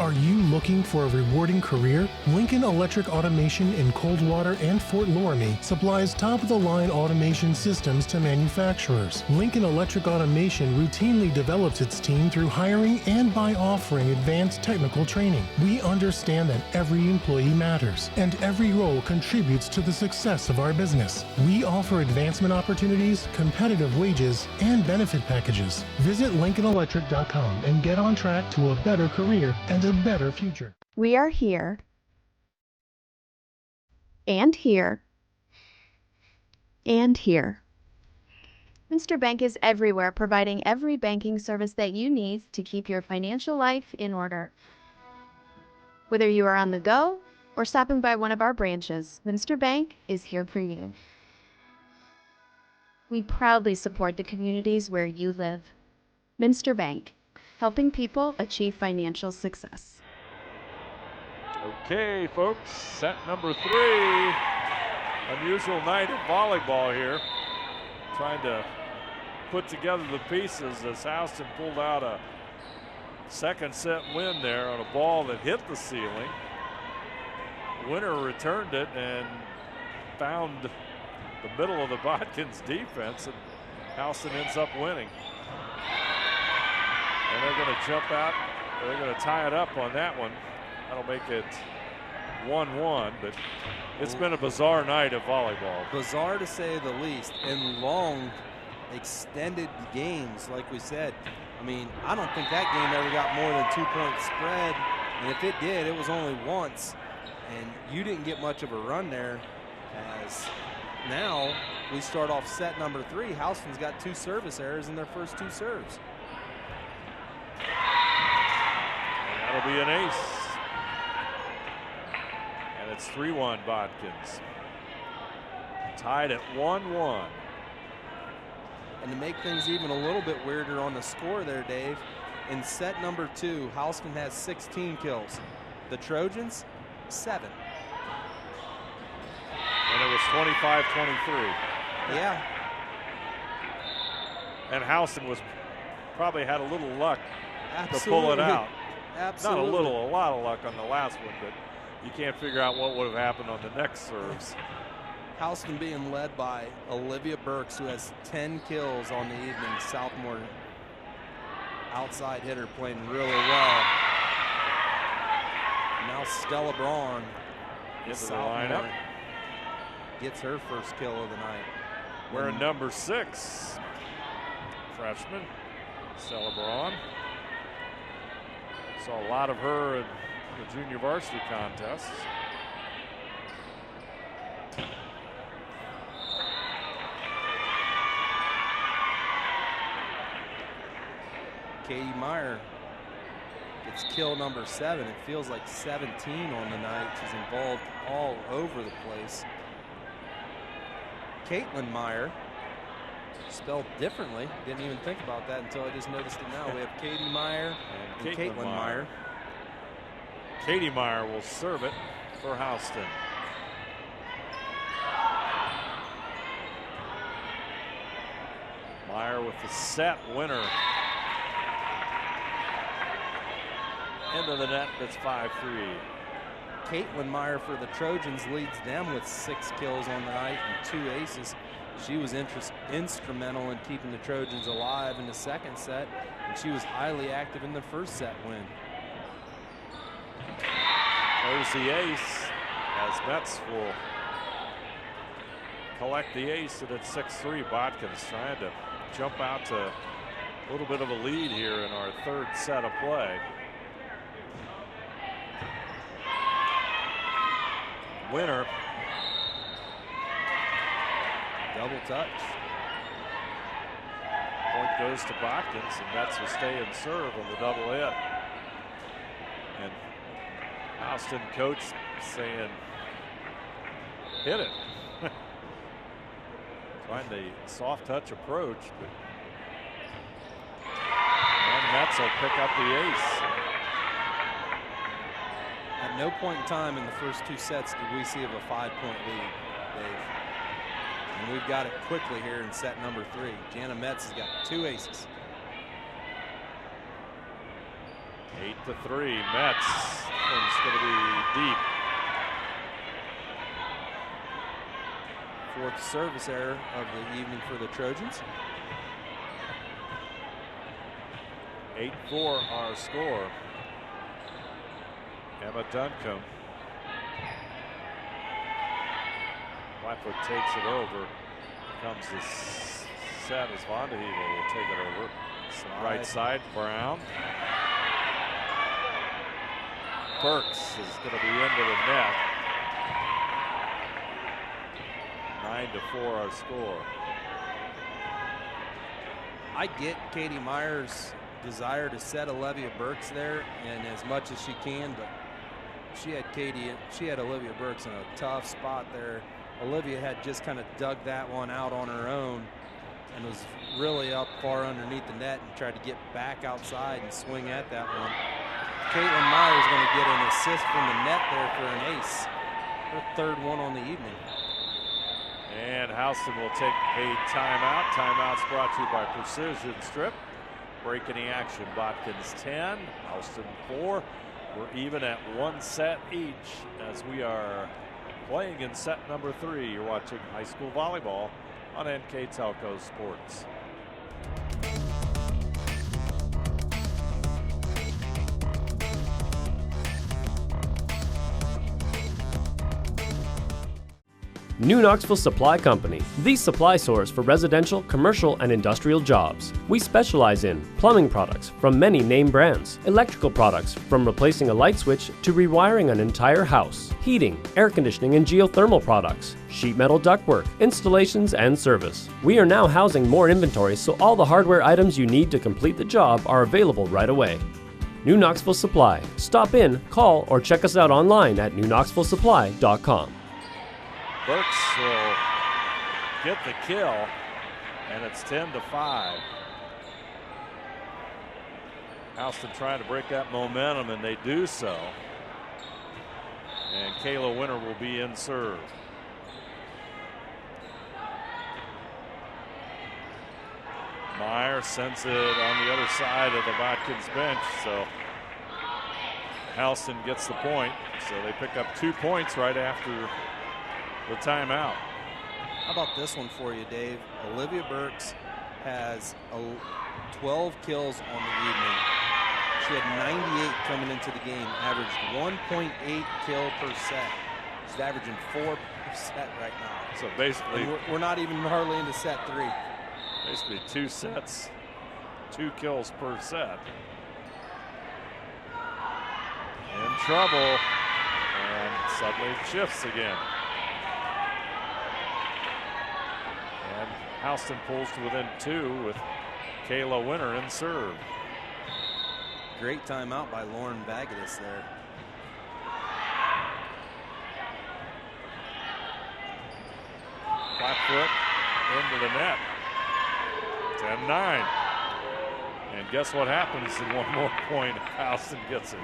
Are you looking for a rewarding career? Lincoln Electric Automation in Coldwater and Fort Loramie supplies top-of-the-line automation systems to manufacturers. Lincoln Electric Automation routinely develops its team through hiring and by offering advanced technical training. We understand that every employee matters, and every role contributes to the success of our business. We offer advancement opportunities, competitive wages, and benefit packages. Visit LincolnElectric.com and get on track to a better career and a better future. We are here, and here, and here. Minster Bank is everywhere, providing every banking service that you need to keep your financial life in order. Whether you are on the go or stopping by one of our branches, Minster Bank is here for you. We proudly support the communities where you live. Minster Bank, helping people achieve financial success. Okay, folks, set number 3. Unusual night of volleyball here. Trying to put together the pieces as Houston pulled out a second set win there on a ball that hit the ceiling. Winter returned it and found the middle of the Botkins defense, and Houston ends up winning. And they're going to jump out. They're going to tie it up on that one. That'll make it 1-1, but it's been a bizarre night of volleyball. Bizarre to say the least, and long, extended games, like we said. I mean, I don't think that game ever got more than 2-point spread, and if it did, it was only once, and you didn't get much of a run there, as now we start off set number 3. Houston's got 2 service errors in their first 2 serves. And that'll be an ace. And it's 3-1 Botkins. Tied at 1-1. And to make things even a little bit weirder on the score there, Dave, in set number 2, Houston has 16 kills. The Trojans, 7. And it was 25-23. Yeah. And Houston probably had a little luck Absolutely. to pull it out. Absolutely. Not a little, a lot of luck on the last one, but you can't figure out what would have happened on the next serves. Houston being led by Olivia Burks, who has 10 kills on the evening. Sophomore outside hitter playing really well. Now Stella Braun, Into the lineup. gets her first kill of the night. Wearing number 6, freshman, Stella Braun. Saw a lot of her in the junior varsity contests. Katie Meyer gets kill number 7. It feels like 17 on the night. She's involved all over the place. Caitlin Meyer, spelled differently. Didn't even think about that until I just noticed it now. We have Katie Meyer and Caitlin Meyer. Katie Meyer will serve it for Houston. Meyer with the set winner. Into the net, that's 5-3. Caitlin Meyer for the Trojans leads them with 6 kills on the night and 2 aces. She was instrumental in keeping the Trojans alive in the second set, and she was highly active in the first set win. There's the ace, as Metz will collect the ace, and it's 6-3. Botkins trying to jump out to a little bit of a lead here in our third set of play. Winner. Double touch. Point goes to Botkins, and Metz will stay and serve on the double hit. And Houston coach saying, hit it. Find the soft touch approach, but and Metz will pick up the ace. At no point in time in the first 2 sets did we see of a 5-point lead, Dave. And we've got it quickly here in set number 3. Jana Metz has got 2 aces. 8-3. Metz is going to be deep. 4th service error of the evening for the Trojans. 8-4 our score. Emma Duncombe. Blackfoot takes it over. Comes the set as Vonderhevel will take it over. Right side, Brown. Burks is going to be into the net. 9-4 our score. I get Katie Meyer's desire to set Olivia Burks there, and as much as she can, but she had Olivia Burks in a tough spot there. Olivia had just kind of dug that one out on her own and was really up far underneath the net and tried to get back outside and swing at that one. Caitlin Meyer is going to get an assist from the net there for an ace. Her 3rd one on the evening. And Houston will take a timeout. Timeout's brought to you by Precision Strip. Break any action. Botkins 10, Houston 4. We're even at 1 set each as we are playing in set number 3. You're watching high school volleyball on NK Telco Sports. New Knoxville Supply Company, the supply source for residential, commercial, and industrial jobs. We specialize in plumbing products from many name brands, electrical products from replacing a light switch to rewiring an entire house, heating, air conditioning, and geothermal products, sheet metal ductwork, installations, and service. We are now housing more inventory, so all the hardware items you need to complete the job are available right away. New Knoxville Supply. Stop in, call, or check us out online at newknoxvillesupply.com. Burks will get the kill, and it's 10-5. Houston trying to break that momentum, and they do so. And Kayla Winter will be in serve. Meyer sends it on the other side of the Botkins bench, so Houston gets the point. So they pick up 2 points right after the timeout. How about this one for you, Dave? Olivia Burks has 12 kills on the evening. She had 98 coming into the game, averaged 1.8 kill per set. She's averaging 4 per set right now. So basically, we're not even hardly into set 3. Basically 2 sets, 2 kills per set. In trouble, and suddenly it shifts again. And Houston pulls to within 2 with Kayla Winter in serve. Great timeout by Lauren Vagatus there. Flat foot into the net. 10-9. And guess what happens in one more point? Houston gets it.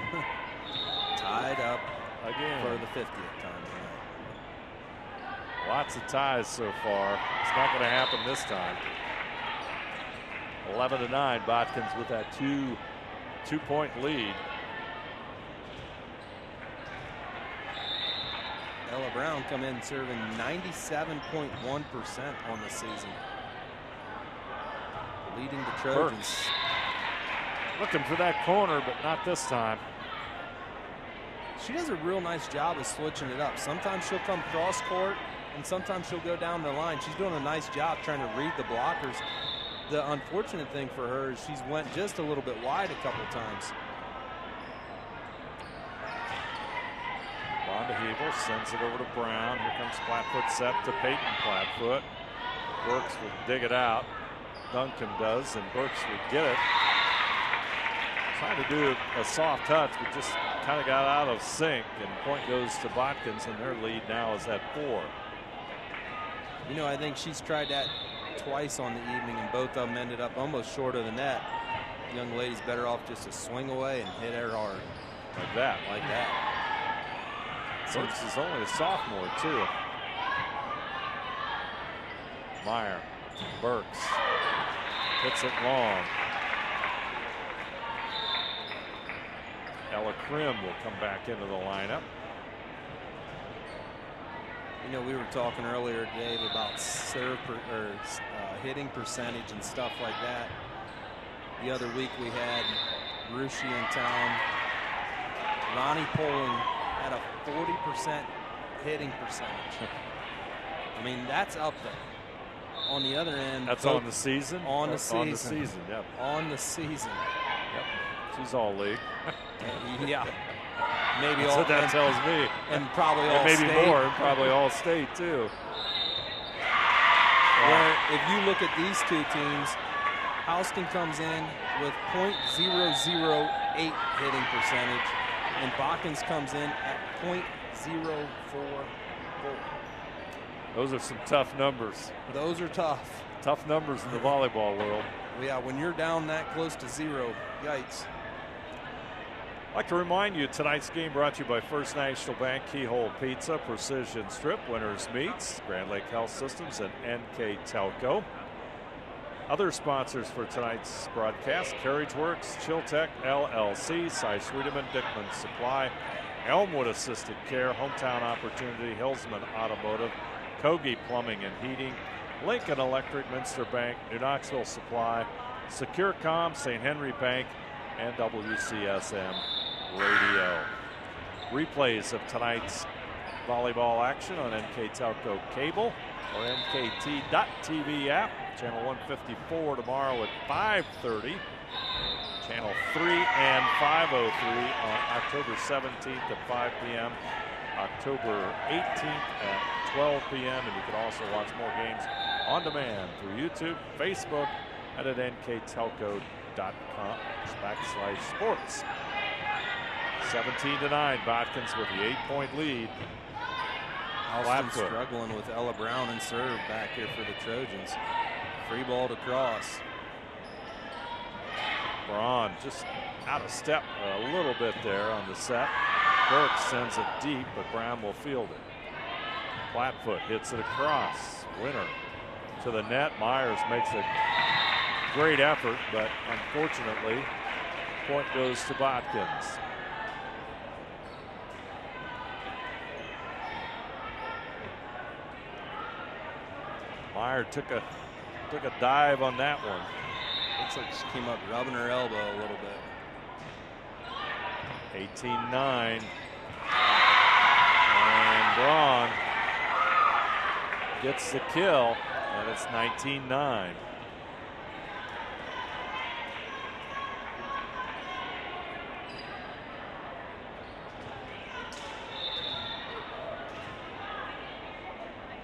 Tied up again for the 50th time tonight. Lots of ties so far. It's not going to happen this time. 11-9. Botkins with that two-point lead. Ella Brown come in serving 97.1% on the season. Leading the Trojans. Burks looking for that corner, but not this time. She does a real nice job of switching it up. Sometimes she'll come cross court, and sometimes she'll go down the line. She's doing a nice job trying to read the blockers. The unfortunate thing for her is she's went just a little bit wide a couple times. Vonda Hebel sends it over to Brown. Here comes Flatfoot set to Peyton Flatfoot. Burks will dig it out. Duncan does, and Burks will get it. Trying to do a soft touch, but just kind of got out of sync, and point goes to Botkins, and their lead now is at 4. You know, I think she's tried that twice on the evening, and both of them ended up almost short of the net. The young lady's better off just to swing away and hit her hard. Like that. Like that. Burks is only a sophomore, too. Meyer, Burks, hits it long. Ella Krim will come back into the lineup. You know, we were talking earlier, Dave, about hitting percentage and stuff like that. The other week we had Rushi in town. Ronnie Poling had a 40% hitting percentage. I mean, that's up there. On the other end, that's on the season. On the season. On the season. Yep. On the season. Yep. She's all league. Yeah. Maybe that's all. What that tells me. And probably all. Maybe state. more. And probably all state too. Where if you look at these two teams, Houston comes in with .008 hitting percentage, and Botkins comes in at .044. Those are some tough numbers. Those are tough. Tough numbers in the volleyball world. Yeah, when you're down that close to 0, yikes. I'd like to remind you tonight's game brought to you by First National Bank, Keyhole Pizza, Precision Strip, Winners Meats, Grand Lake Health Systems, and NK Telco. Other sponsors for tonight's broadcast: Carriage Works, Chiltech LLC, Cy Sweeteman, Dickman Supply, Elmwood Assisted Care, Hometown Opportunity, Hillsman Automotive, Kogi Plumbing and Heating, Lincoln Electric, Minster Bank, New Knoxville Supply, SecureCom, St. Henry Bank, and WCSM Radio. Replays of tonight's volleyball action on NK Telco Cable or NKT.TV app. Channel 154 tomorrow at 5:30. Channel 3 and 503 on October 17th at 5 p.m. October 18th at 12 p.m. And you can also watch more games on demand through YouTube, Facebook, and at nktelco.com/sports. 17-9, Botkins with the 8-point lead. Houston struggling with Ella Brown and serve back here for the Trojans. Free ball to cross. Braun just out of step a little bit there on the set. Burke sends it deep, but Brown will field it. Flatfoot hits it across. Winner to the net. Myers makes a great effort, but unfortunately, point goes to Botkins. Meyer took a dive on that one. Looks like she came up rubbing her elbow a little bit. 18-9. And Braun gets the kill, and it's 19-9.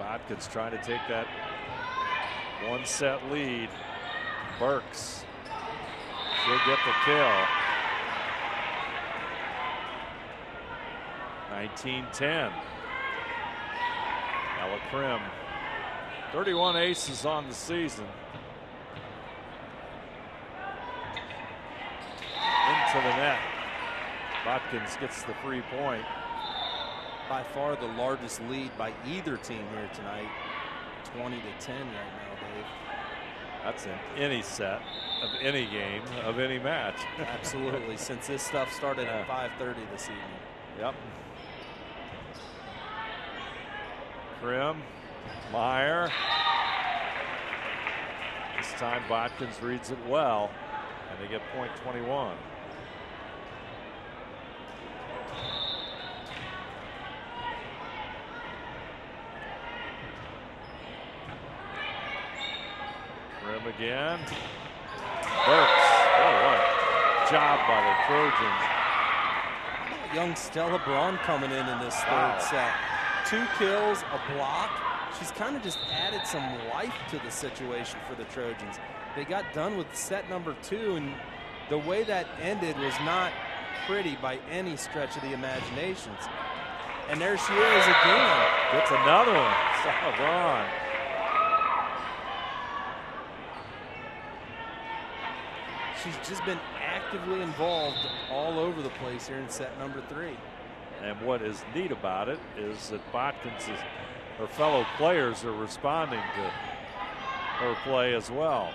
Botkins trying to take that one-set lead. Burks, she'll get the kill. 19-10. Ella Krim, 31 aces on the season. Into the net. Botkins gets the free point. By far the largest lead by either team here tonight. 20-10 right now, Dave. That's in any set of any game of any match. Absolutely, since this stuff started at 5:30 this evening. Yep. Krim, Meyer. This time Botkins reads it well, and they get point 21. Krim again. Burks. Oh, what a job by the Trojans. Young Stella Braun coming in this third set. 2 kills, a block. She's kind of just added some life to the situation for the Trojans. They got done with set number 2, and the way that ended was not pretty by any stretch of the imaginations. And there she is again. Gets another one. Stella Braun. She's just been actively involved all over the place here in set number 3. And what is neat about it is that Botkins, her fellow players, are responding to her play as well.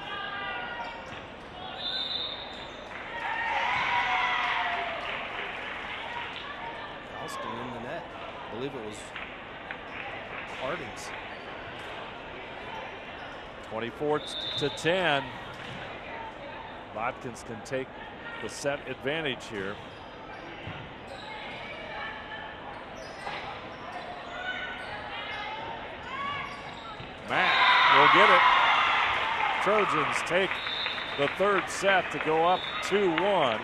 Alston in the net. I believe it was Hardings. 24-10. Botkins can take the set advantage here. Matt will get it. Trojans take the third set to go up 2-1.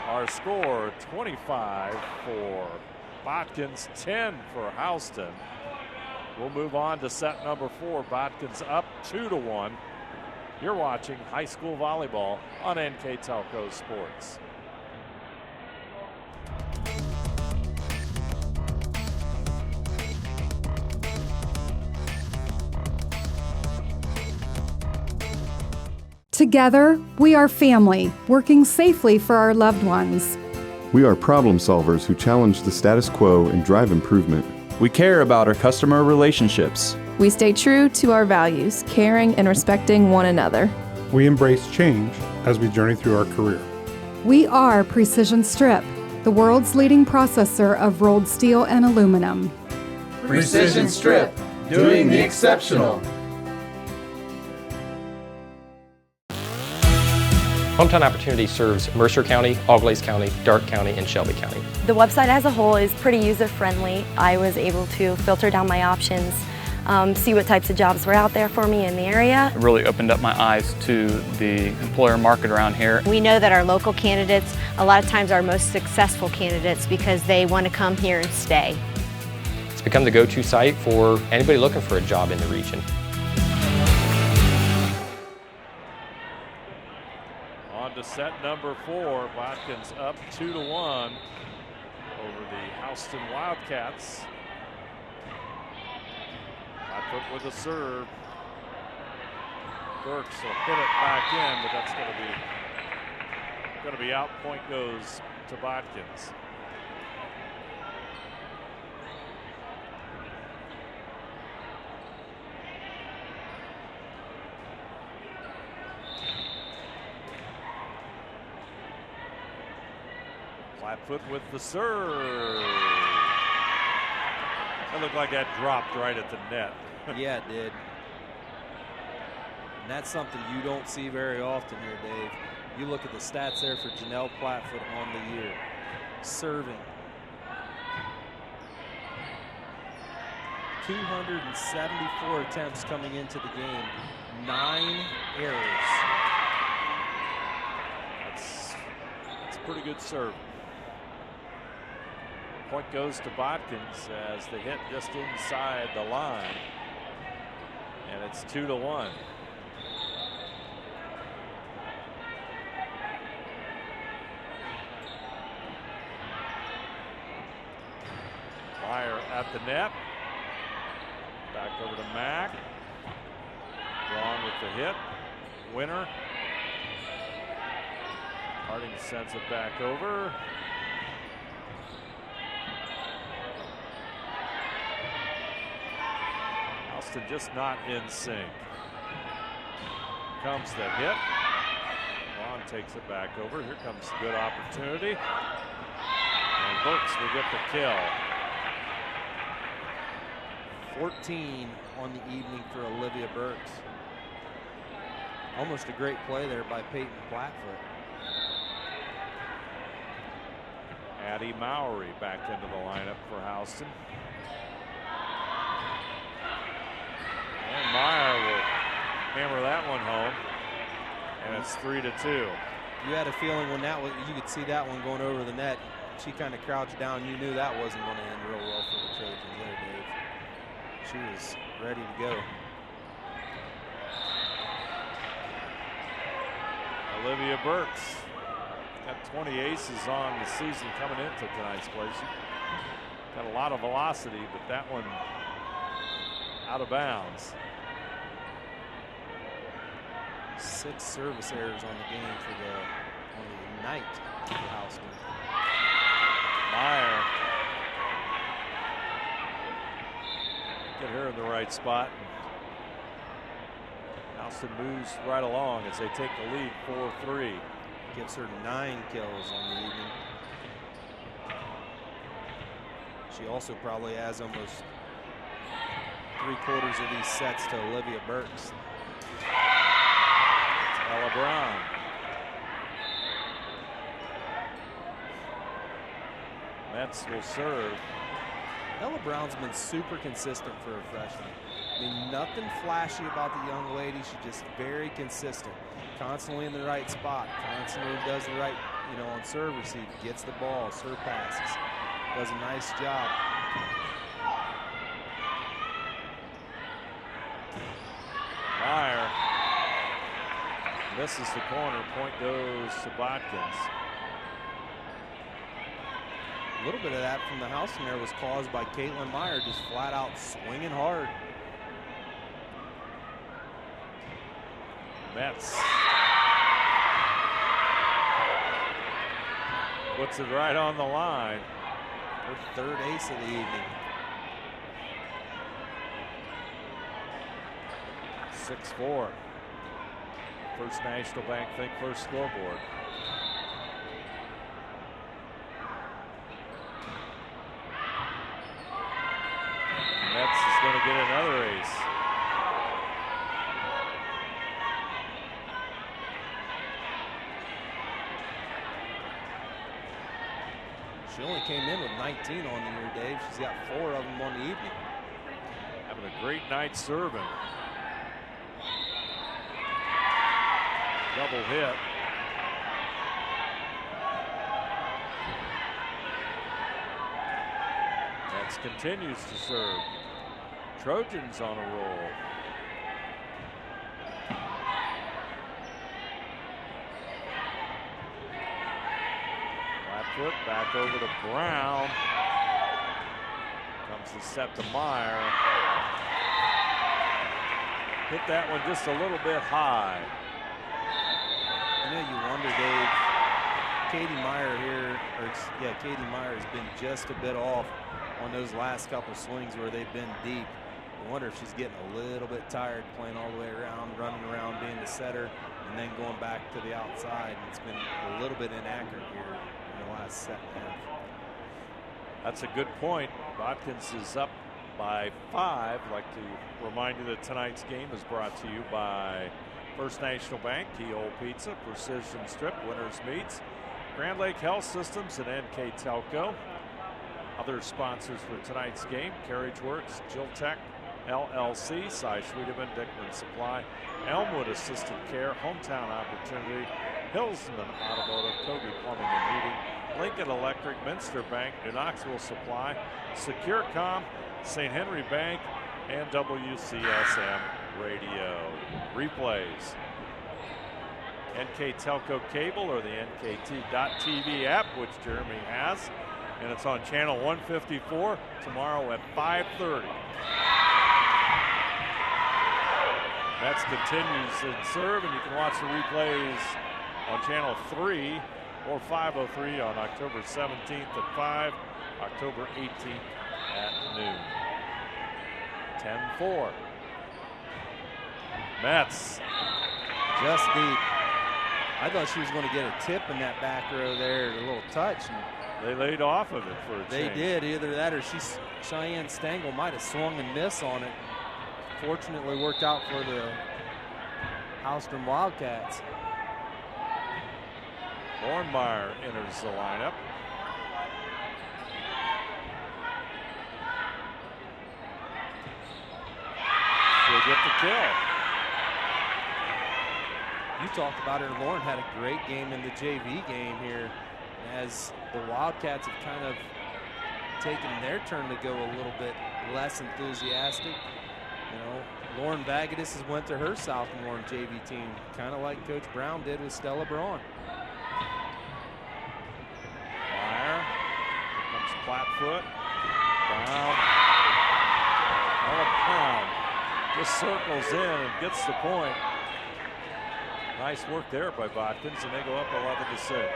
Our score 25 for Botkins, 10 for Houston. We'll move on to set number 4. Botkins up 2-1. You're watching high school volleyball on NK Telco Sports. Together, we are family, working safely for our loved ones. We are problem solvers who challenge the status quo and drive improvement. We care about our customer relationships. We stay true to our values, caring and respecting one another. We embrace change as we journey through our career. We are Precision Strip, the world's leading processor of rolled steel and aluminum. Precision Strip, doing the exceptional. Hometown Opportunity serves Mercer County, Auglaize County, Darke County, and Shelby County. The website as a whole is pretty user-friendly. I was able to filter down my options, see what types of jobs were out there for me in the area. It really opened up my eyes to the employer market around here. We know that our local candidates, a lot of times, are most successful candidates because they want to come here and stay. It's become the go-to site for anybody looking for a job in the region. On to set number 4. Botkins up 2-1 over the Houston Wildcats. 5 foot with a serve. Burks will hit it back in, but that's going to be out. Point goes to Botkins. Flatfoot with the serve. That looked like that dropped right at the net. Yeah, it did. And that's something you don't see very often here, Dave. You look at the stats there for Janelle Flatfoot on the year. Serving, 274 attempts coming into the game, 9 errors. That's a pretty good serve. Point goes to Botkins as the hit just inside the line. And it's 2-1. Meyer at the net. Back over to Mack. Wrong with the hit. Winner. Harding sends it back over. Alston just not in sync. Comes the hit. Vaughn takes it back over. Here comes a good opportunity. And Burks will get the kill. 14 on the evening for Olivia Burks. Almost a great play there by Peyton Blackfoot. Addie Mowry back into the lineup for Houston. And Meyer will hammer that one home. And it's 3-2. You had a feeling when that was, you could see that one going over the net. She kind of crouched down. You knew that wasn't going to end real well for the Trojans there, Dave. She was ready to go. Olivia Burks got 20 aces on the season coming into tonight's play. She got a lot of velocity, but that one out of bounds. 6 service errors on the game for on the night for Houston. Meyer get her in the right spot. Houston moves right along as they take the lead 4-3. Gives her 9 kills on the evening. She also probably has almost 3/4 of these sets to Olivia Burks. Ella Brown. Metz will serve. Ella Brown's been super consistent for a freshman. I mean, nothing flashy about the young lady. She's just very consistent. Constantly in the right spot. Constantly does the right, on serve receive. Gets the ball, serve passes. Does a nice job. Meyer misses the corner. Point goes to Botkins. A little bit of that from the Houston there was caused by Caitlin Meyer just flat out swinging hard. Metz puts it right on the line. Her 3rd ace of the evening. 6-4. First National Bank Think First scoreboard. Metz is going to get another ace. She only came in with 19 on the year, Dave. She's got 4 of them on the evening. Having a great night serving. Double hit. Metz continues to serve. Trojans on a roll. Blackfoot back over to Brown. Comes the set to Meyer. Hit that one just a little bit high. You wonder, Dave, Katie Meyer has been just a bit off on those last couple swings where they've been deep. I wonder if she's getting a little bit tired playing all the way around, running around, being the setter, and then going back to the outside. And it's been a little bit inaccurate here in the last set and a half. That's a good point. Botkins is up by 5. I'd like to remind you that tonight's game is brought to you by First National Bank, Keyhole Pizza, Precision Strip, Winners Meats, Grand Lake Health Systems, and NK Telco. Other sponsors for tonight's game: Carriage Works, Jiltech LLC, Cy Sweeteman, Dickman Supply, Elmwood Assisted Care, Hometown Opportunity, Hillsman Automotive, Kobe Plumbing and Heating, Lincoln Electric, Minster Bank, New Knoxville Supply, SecureCom, St. Henry Bank, and WCSM Radio. Replays: NK Telco Cable or the NKT.TV app, which Jeremy has, and it's on channel 154 tomorrow at 5:30. Mets continues in serve, and you can watch the replays on channel 3 or 503 on October 17th at 5, October 18th at noon. 10-4. Mets just deep. I thought she was going to get a tip in that back row there, a little touch. And they laid off of it for a change. They did, either that or Cheyenne Stengel might have swung and missed on it. Fortunately worked out for the Houston Wildcats. Bornmeyer enters the lineup. She'll get the kill. You talked about her. Lauren had a great game in the JV game here. As the Wildcats have kind of taken their turn to go a little bit less enthusiastic. You know, Lauren Vagadis has went to her sophomore JV team, kind of like Coach Brown did with Stella Braun. Meyer, here comes Plattfoot. Brown. Brown just circles in and gets the point. Nice work there by Botkins, and they go up 11-6.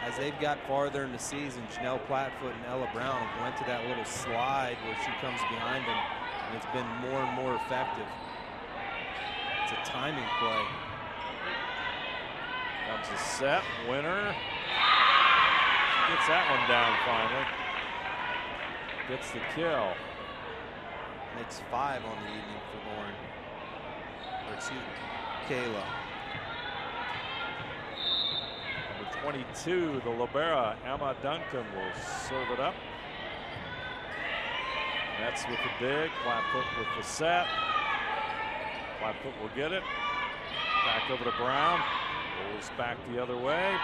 As they've got farther in the season, Janelle Plattfoot and Ella Brown went to that little slide where she comes behind them, and it's been more and more effective. It's a timing play. Comes a set, winner. Gets that one down finally. Gets the kill. Makes 5 on the evening for Lauren. Or excuse me, Kayla. Number 22, the libero, Emma Duncan, will serve it up. Mets with the dig, Plattfoot with the set. Plattfoot will get it. Back over to Brown. Rolls back the other way.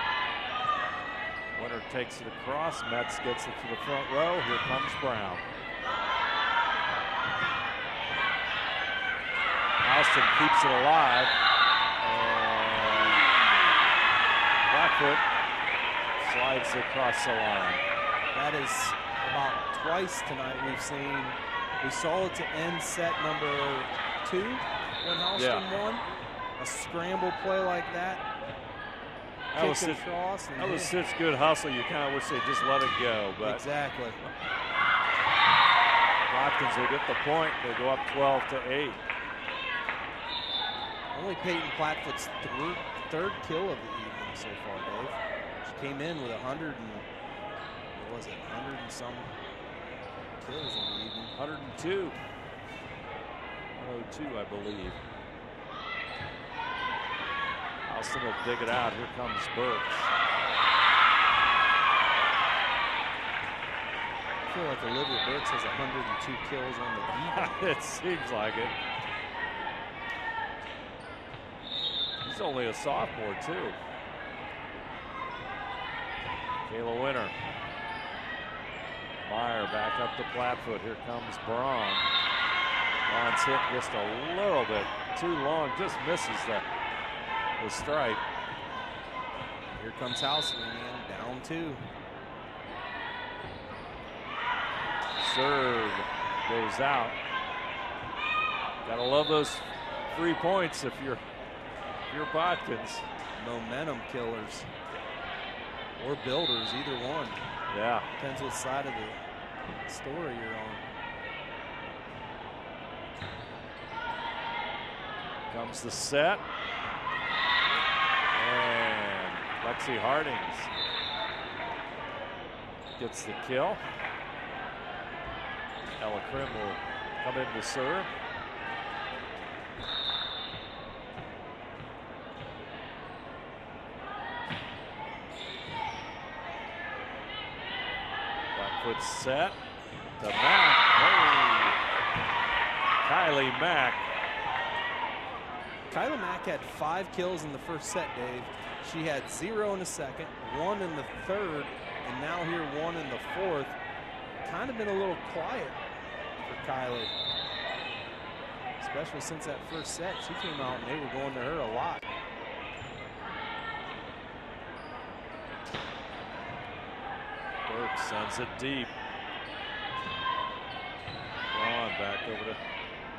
Winner takes it across. Mets gets it to the front row. Here comes Brown. Houston keeps it alive. And Plattfoot slides across the line. That is about twice tonight we've seen. We saw it to end set number 2 when Houston won. A scramble play like that. That was such good hustle. You kind of wish they just let it go. But exactly. Botkins will get the point. They go up 12-8. Only Peyton Plattfoot's third kill of the evening so far, Dave. She came in with 100 and some kills on the evening. 102. 102, I believe. Houston will dig it out. Here comes Burks. I feel like Olivia Burks has 102 kills on the evening. It seems like it. She's only a sophomore, too. Kayla Winter. Meyer back up to Plattfoot. Here comes Braun. Braun's hit just a little bit too long. Just misses the strike. Here comes Houston again, down 2. Serve goes out. Gotta love those 3 points if you're Botkins. Momentum killers or builders, either one. Yeah. Depends what side of the story you're on. Comes the set. And Lexi Hardings gets the kill. Ella Krim will come in to serve. 5-foot set to Mack. Oh. Kylie Mack. Kylie Mack had 5 kills in the first set, Dave. She had 0 in the second, 1 in the third, and now here 1 in the fourth. Kind of been a little quiet for Kylie, especially since that first set. She came out and they were going to her a lot. Burke sends it deep. On back over to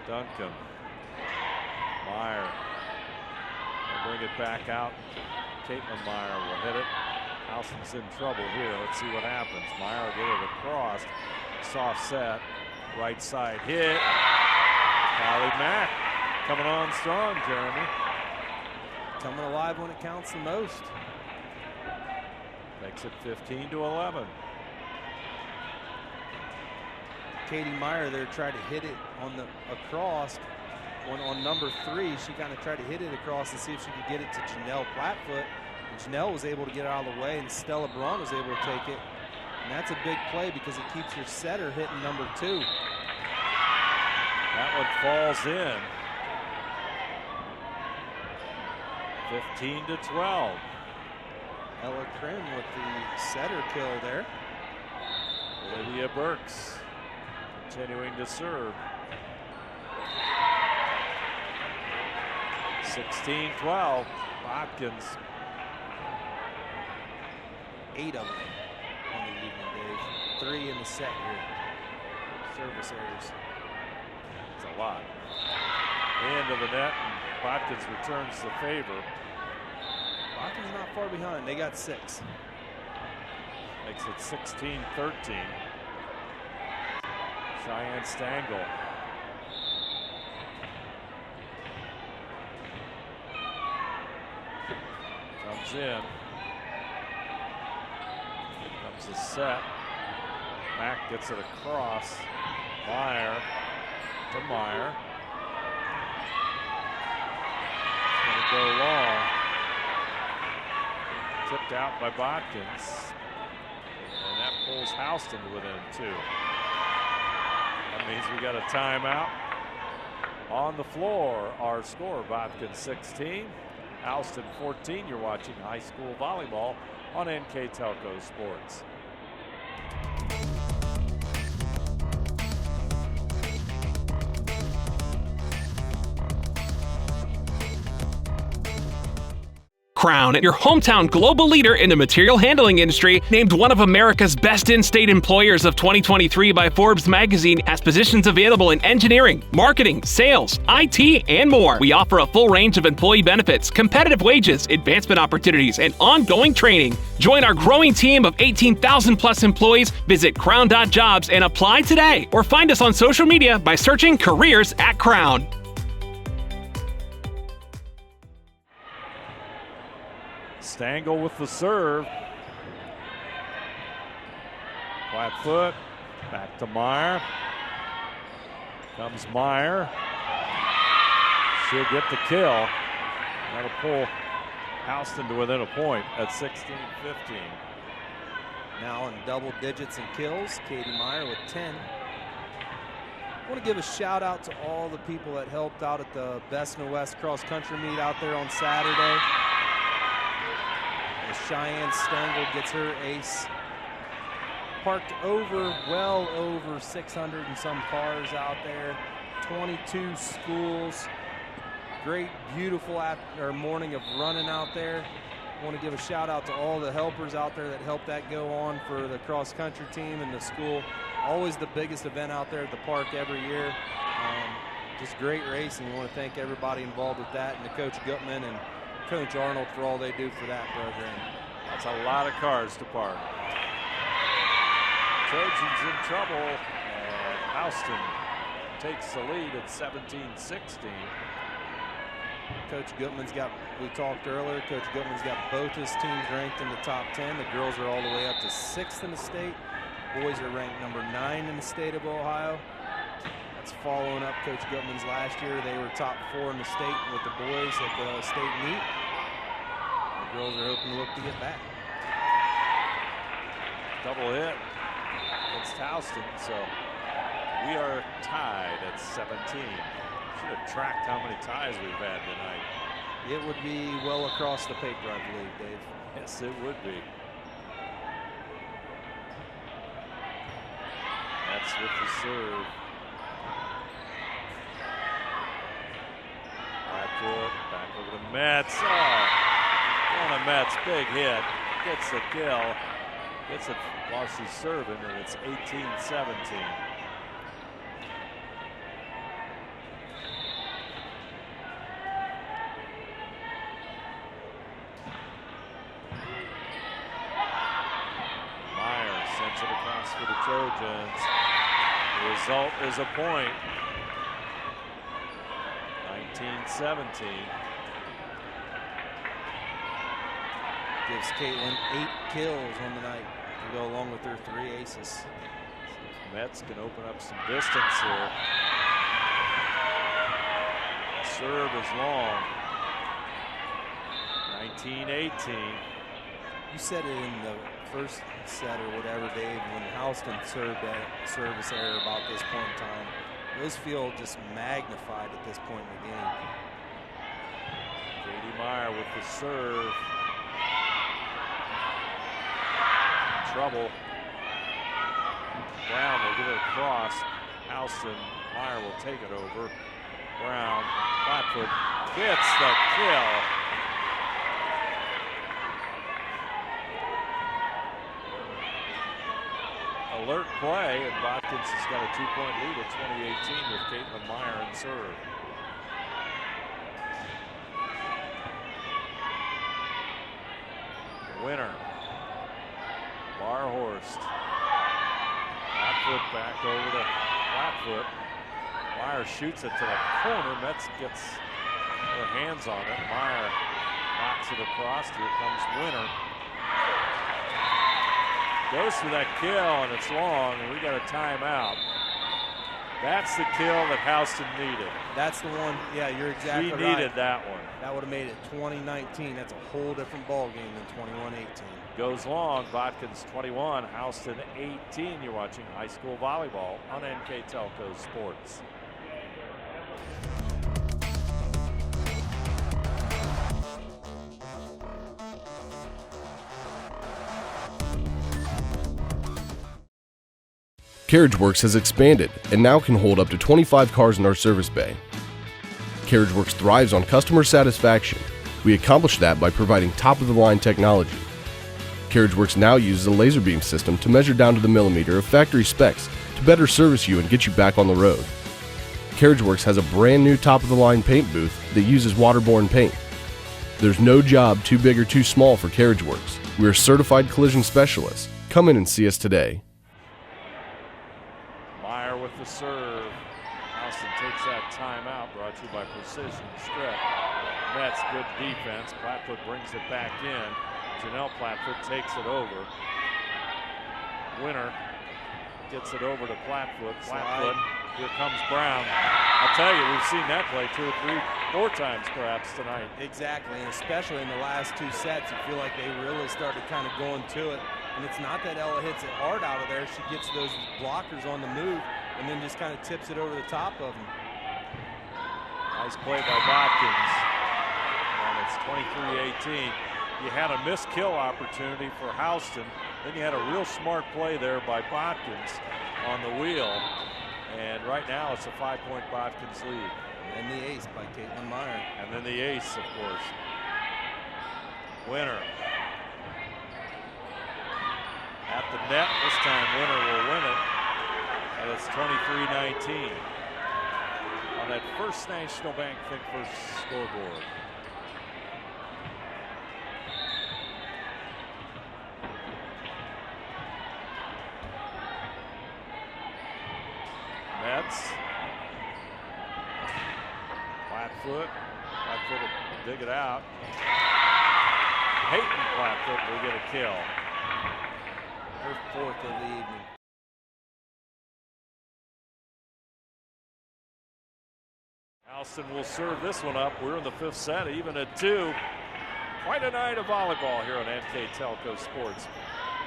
Duncan. Meyer will bring it back out. Caitlin Meyer will hit it. Houston's in trouble here. Let's see what happens. Meyer will get it across. Soft set. Right side hit. Kylie Mack coming on strong, Jeremy. Coming alive when it counts the most. Makes it 15-11. Katie Meyer there tried to hit it on the across. On number 3, she kind of tried to hit it across to see if she could get it to Janelle Plattfoot. And Janelle was able to get out of the way, and Stella Braun was able to take it. And that's a big play because it keeps your setter hitting number 2. That one falls in. 15-12. Ella Krim with the setter kill there. Olivia Burks continuing to serve. 16-12. Botkins. 8 of them on the evening, Dave. 3 in the set here. Service errors. It's a lot. End of the net, and Botkins returns the favor. Botkins not far behind. They got 6. Makes it 16-13. Cheyenne Stangl. Comes in. Comes the set. Mack gets it across. Meyer to Meyer. It's going to go long. Tipped out by Botkins. And that pulls Houston to within 2. That means we got a timeout. On the floor, our score, Botkins 16, Houston 14. You're watching high school volleyball on NK Telco Sports. Crown, your hometown global leader in the material handling industry, named one of America's best in-state employers of 2023 by Forbes magazine, has positions available in engineering, marketing, sales, IT, and more. We offer a full range of employee benefits, competitive wages, advancement opportunities, and ongoing training. Join our growing team of 18,000 plus employees. Visit crown.jobs and apply today, or find us on social media by searching Careers at Crown. Stangl with the serve. Plattfoot back to Meyer. Comes Meyer. She'll get the kill. That'll pull Houston to within a point at 16-15. Now in double digits in kills, Katie Meyer with 10. I want to give a shout out to all the people that helped out at the Best in the West cross country meet out there on Saturday. Cheyenne Stangl gets her ace. Parked well over 600 and some cars out there. 22 schools. Great, beautiful morning of running out there. I want to give a shout out to all the helpers out there that helped that go on for the cross country team and the school. Always the biggest event out there at the park every year. Just great racing. I want to thank everybody involved with that, and the Coach Gutman and Coach Arnold for all they do for that program. That's a lot of cars to park. Trojans in trouble. Houston takes the lead at 17-16. Coach Gutman's got, we talked earlier, Coach Gutman's got both his teams ranked in the top 10. The girls are all the way up to 6th in the state. Boys are ranked number 9 in the state of Ohio. That's following up Coach Gutman's last year. They were top 4 in the state with the boys at the state meet. The girls are hoping to look to get back. Double hit. against Houston, so we are tied at 17. Should have tracked how many ties we've had tonight. It would be well across the paper, I believe, Dave. Yes, it would be. Metz with the serve. Back over to Metz. Oh, Anna Metz, big hit. Gets the kill. Gets it while she's serving, and it's 18-17. Meyer sends it across for the Trojans. The result is a point. 19-17. Gives Caitlin 8 kills on the night to go along with her 3 aces. Metz can open up some distance here. Serve is long. 19-18. You said it in the first set or whatever, Dave, when Houston served that service error about this point in time. Those feel just magnified at this point in the game. Katie Meyer with the serve. Trouble. Brown will get it across. Houston. Meyer will take it over. Brown, flat-foot, gets the kill. Alert play, and Botkins has got a 2-point lead at 2018 with Caitlin Meyer in serve. Winner. Barhorst. Flatfoot back over to Flatfoot. Meyer shoots it to the corner. Metz gets her hands on it. Meyer knocks it across. Here comes Winner. Goes for that kill, and it's long, and we got a timeout. That's the kill that Houston needed. That's the one. Yeah, you're exactly right. She needed that one. That would have made it 2019. That's a whole different ball game than 21-18. Goes long. Botkins 21, Houston 18. You're watching high school volleyball on NK Telco Sports. CarriageWorks has expanded and now can hold up to 25 cars in our service bay. CarriageWorks thrives on customer satisfaction. We accomplish that by providing top-of-the-line technology. CarriageWorks now uses a laser beam system to measure down to the millimeter of factory specs to better service you and get you back on the road. CarriageWorks has a brand new top-of-the-line paint booth that uses waterborne paint. There's no job too big or too small for CarriageWorks. We are certified collision specialists. Come in and see us today. Meyer with the serve. Houston takes that timeout, brought to you by Precision Strip. Metz, good defense. Flatfoot brings it back in. Janelle Flatfoot takes it over. Winner gets it over to Flatfoot. Flatfoot, here comes Brown. I'll tell you, we've seen that play 2 or 3, 4 times perhaps tonight. Exactly, and especially in the last 2 sets, you feel like they really started kind of going to it. And it's not that Ella hits it hard out of there. She gets those blockers on the move and then just kind of tips it over the top of them. Nice play by Botkins. And it's 23-18. You had a missed kill opportunity for Houston. Then you had a real smart play there by Botkins on the wheel. And right now it's a 5-point Botkins lead. And the ace by Caitlin Meyer. And then the ace, of course. Winner. At the net, this time Winner will win it. And it's 23-19. On that First National Bank Think First scoreboard. Metz. Flatfoot. Flatfoot will dig it out. Peyton Flatfoot will get a kill. Her 4th of the evening. Houston will serve this one up. We're in the 5th set, even at 2. Quite a night of volleyball here on NK Telco Sports.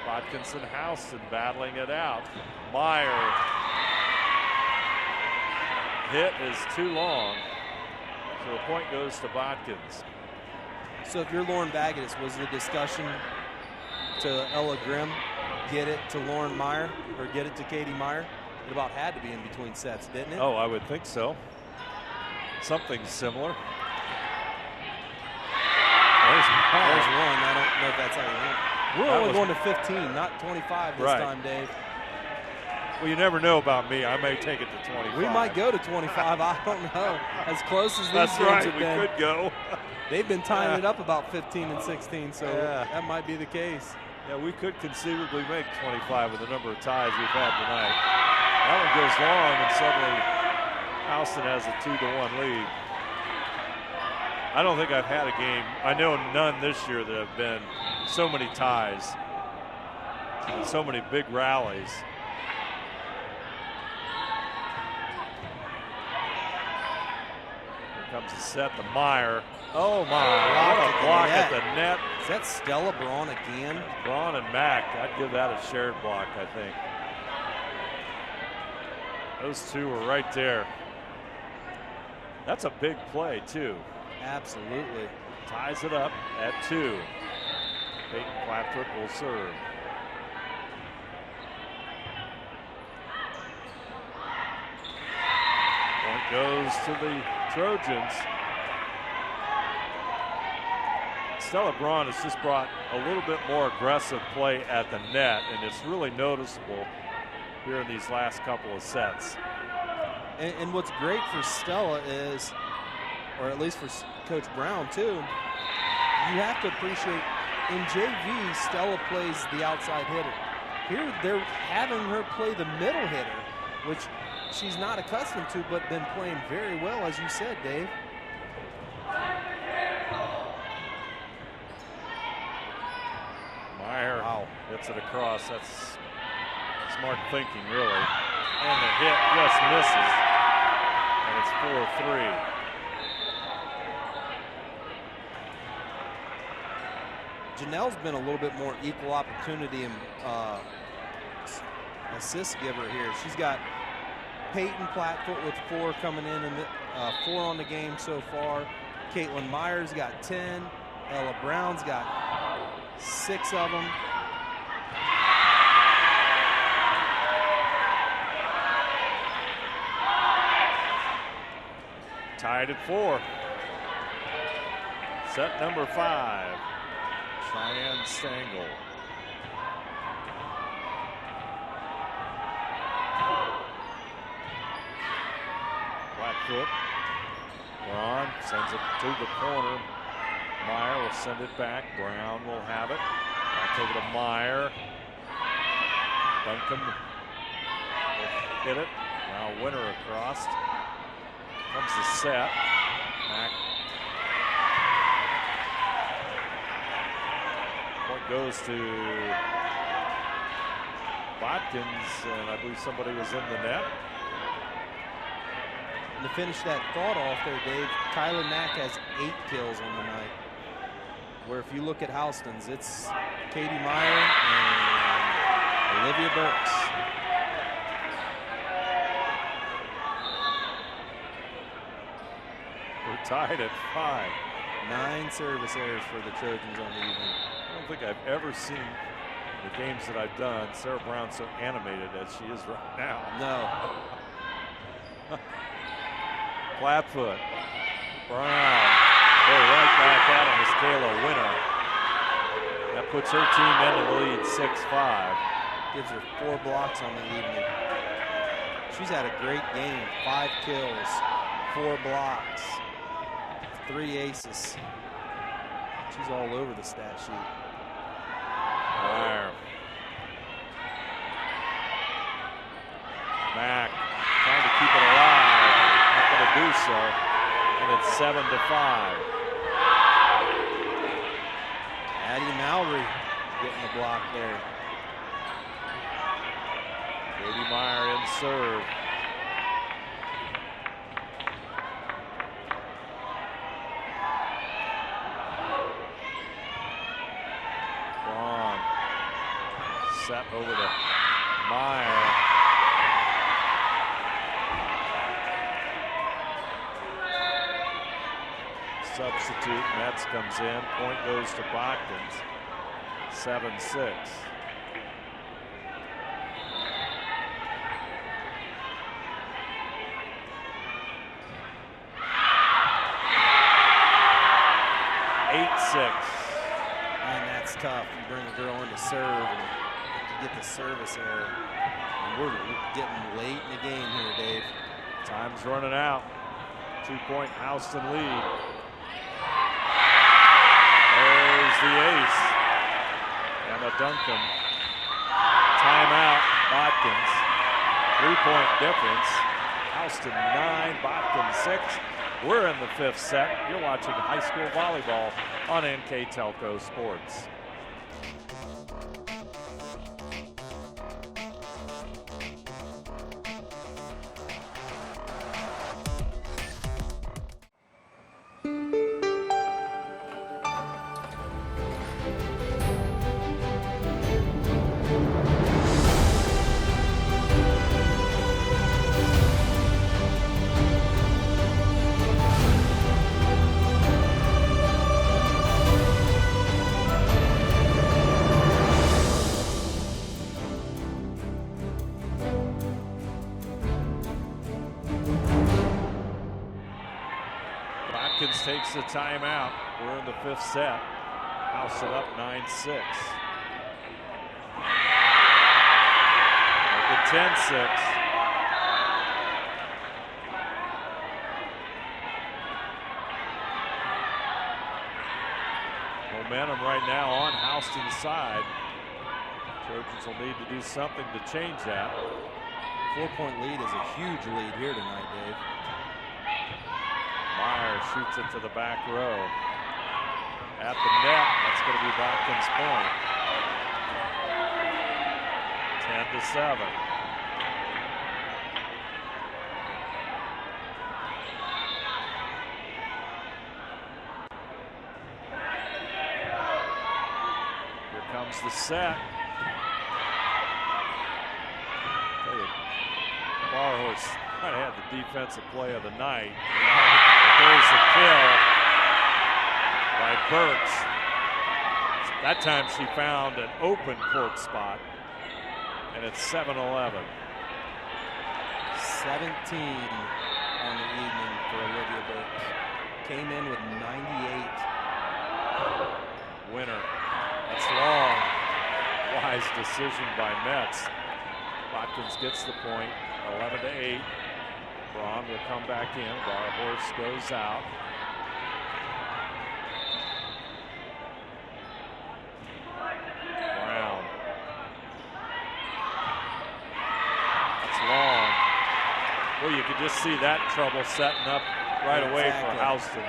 Botkins and Houston battling it out. Meyer. Hit is too long. So the point goes to Botkins. So if you're Lauren Baggetis, was the discussion to Ella Grimm, get it to Lauren Meyer or get it to Katie Meyer? It about had to be in between sets, didn't it? Oh, I would think so. Something similar. There's one. I don't know if that's how you went. We're only going to 15, not 25 this time, Dave. Well, you never know about me. I may take it to 25. We might go to 25. I don't know. As close as these That's games right. have been. We could go. They've been tying it up about 15 and 16, so that might be the case. Yeah, we could conceivably make 25 with the number of ties we've had tonight. That one goes long, and suddenly Houston has a 2-1 lead. I don't think I've had a game, I know none this year, that have been so many ties and so many big rallies. Here comes a set to Meyer. Oh my, what a block at the net. Is that Stella Braun again? Braun and Mack, I'd give that a shared block, I think. Those two were right there. That's a big play, too. Absolutely. Ties it up at 2. Peyton Flatfoot will serve. Point goes to the Trojans. Stella Braun has just brought a little bit more aggressive play at the net, and it's really noticeable here in these last couple of sets. And what's great for Stella is, or at least for Coach Brown too, you have to appreciate in JV, Stella plays the outside hitter. Here they're having her play the middle hitter, which she's not accustomed to, but been playing very well, as you said, Dave. Meyer hits it across. That's smart thinking, really. And the hit just misses. And it's 4-3. Janelle's been a little bit more equal opportunity and assist giver here. She's got Peyton Flatfoot with 4 coming in, and 4 on the game so far. Caitlin Myers got 10. Ella Brown's got 6 of them. Tied at 4. Set number 5. Cheyenne Stengel. Flatfoot. Braun sends it to the corner. Meyer will send it back. Brown will have it. Back over to Meyer. Buncombe will hit it. Now Winter across. Comes the set. Back. Point goes to Botkins, and I believe somebody was in the net. And to finish that thought off there, Dave, Kyla Knack has 8 kills on the night. Where if you look at Houston's, it's Katie Meyer and Olivia Burks. We're tied at 5. 9 service errors for the Trojans on the evening. I don't think I've ever seen the games that I've done Sarah Brown so animated as she is right now. No. Flatfoot. Brown. They're right back at him as Kayla Winter. That puts her team into the lead 6-5. Gives her 4 blocks on the evening. She's had a great game. 5 kills, 4 blocks, 3 aces. She's all over the stat sheet. Meyer. Mack trying to keep it alive. Not going to do so. And it's 7-5. Addie Mallory getting the block there. Katie Meyer in serve. set over to Meyer. Substitute, Metz comes in. Point goes to Botkins. 7-6. And that's tough. You bring a girl in to serve and you get the service error. And we're getting late in the game here, Dave. Time's running out. 2-point Houston lead. There's the ace. Emma Duncan. Timeout, Botkins. 3-point difference. Houston 9, Botkins 6. We're in the 5th set. You're watching high school volleyball on NK Telco Sports. Botkins takes the timeout. We're in the 5th set. Houston up 9-6. Make it 10-6. Momentum right now on Houston's side. Trojans will need to do something to change that. 4-point lead is a huge lead here tonight, Dave. Meyer shoots it to the back row. At the net, that's going to be Botkins' point. 10-7. Here comes the set. Tell you, Barhorse might have had the defensive play of the night. There's the kill by Burks. That time she found an open court spot, and it's 7-11. 17 on the evening for Olivia Burks. Came in with 98. Winner. That's long. Wise decision by Metz. Botkins gets the point. 11-8. Braun will come back in. Barhorse goes out. Brown. That's long. Well, you could just see that trouble setting up right away for Houston.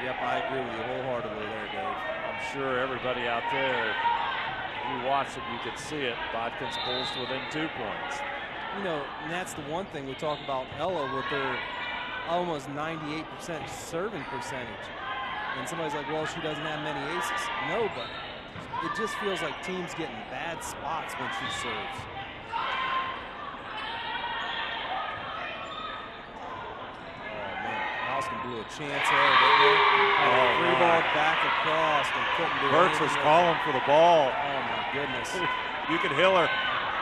Yep, I agree with you wholeheartedly there, Dave. I'm sure everybody out there, if you watch it, you could see it. Botkins pulls to within 2 points. You know, and that's the one thing we talk about Ella with their almost 98% serving percentage. And somebody's like, well, she doesn't have many aces. No, but it just feels like teams get in bad spots when she serves. Oh, man, Houston blew a chance there, didn't they? Had a free ball back across and couldn't do Burks was calling for the ball. Oh, my goodness. You could hear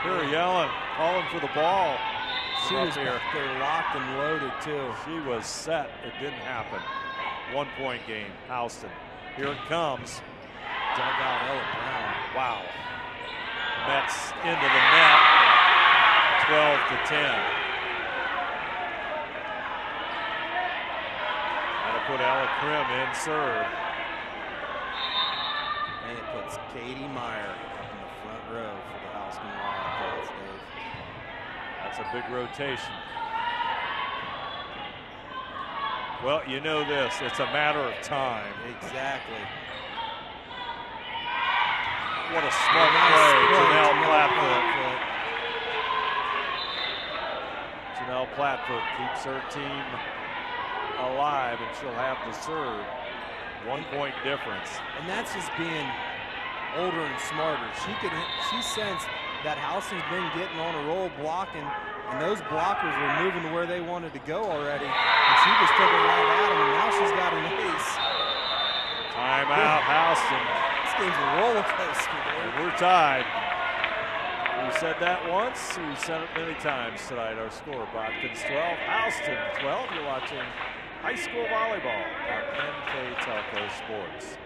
her yelling, calling for the ball. She was here. They're locked and loaded, too. She was set. It didn't happen. 1-point game, Houston. Here it comes. Dug out Ella Brown. Wow. Metz into the net. 12-10. That'll put Ella Krim in serve. And it puts Katie Meyer up in the front row for the Houston Wildcats, Dave. That's a big rotation. Well, you know this, it's a matter of time. Exactly. What a smart play, Janelle Plattfoot. Janelle Plattfoot keeps her team alive, and she'll have to serve. 1-point difference. And that's just being older and smarter. She sensed that Houston's been getting on a roll blocking, and those blockers were moving to where they wanted to go already. And she just took it right at them, and now she's got an ace. Timeout, Houston. This game's a roller coaster, and we're tied. We said that once, we said it many times tonight. Our score, Botkins 12, Houston 12. You're watching high school volleyball on NK Telco Sports.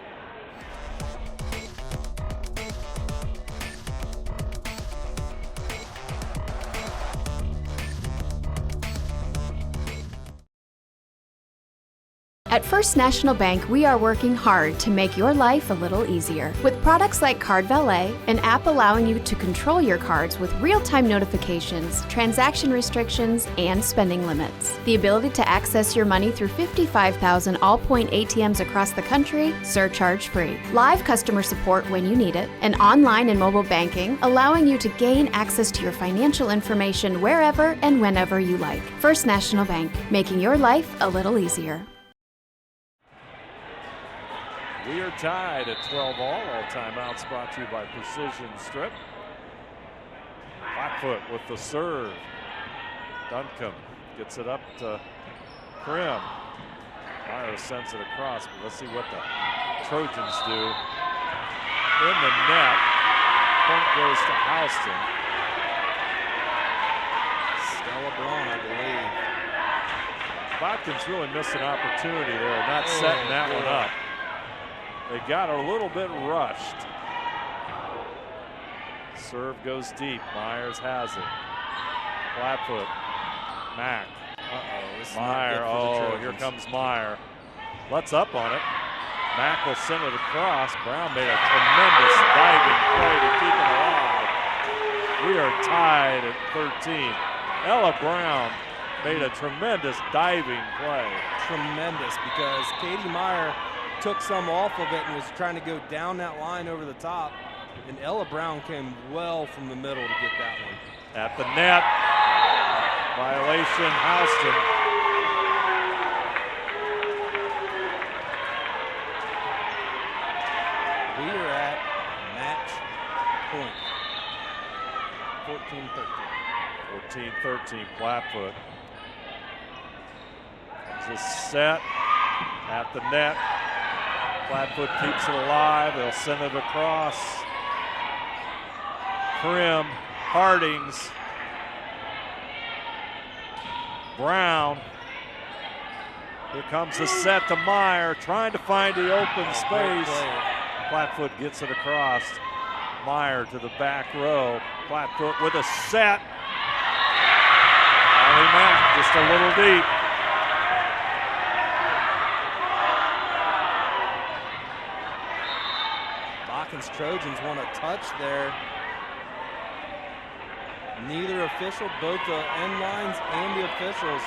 At First National Bank, we are working hard to make your life a little easier. With products like Card Valet, an app allowing you to control your cards with real-time notifications, transaction restrictions, and spending limits. The ability to access your money through 55,000 all-point ATMs across the country, surcharge-free. Live customer support when you need it, and online and mobile banking, allowing you to gain access to your financial information wherever and whenever you like. First National Bank, making your life a little easier. We are tied at 12 all. All timeouts brought to you by Precision Strip. Flatfoot with the serve. Duncombe gets it up to Krim. Meyer sends it across, but let's see what the Trojans do. In the net. Point goes to Houston. Stella Braun, I believe. Botkins really missed an opportunity there, not setting that one up. They got a little bit rushed. Serve goes deep. Myers has it. Flatfoot. Mack. Meyer. Oh, here comes Meyer. Let's up on it. Mack will send it across. Brown made a tremendous diving play to keep it alive. We are tied at 13. Ella Brown made a tremendous diving play. Tremendous, because Katie Meyer took some off of it and was trying to go down that line over the top, and Ella Brown came well from the middle to get that one. At the net, violation, Houston. We are at match point. 14-13. 14-13, Flatfoot. Comes a set at the net. Flatfoot keeps it alive. They'll send it across. Krim, Hardings, Brown. Here comes the set to Meyer, trying to find the open space. Flatfoot gets it across. Meyer to the back row. Flatfoot with a set. Allie Mack just a little deep. Trojans want a touch there. Neither official, both the end lines and the officials,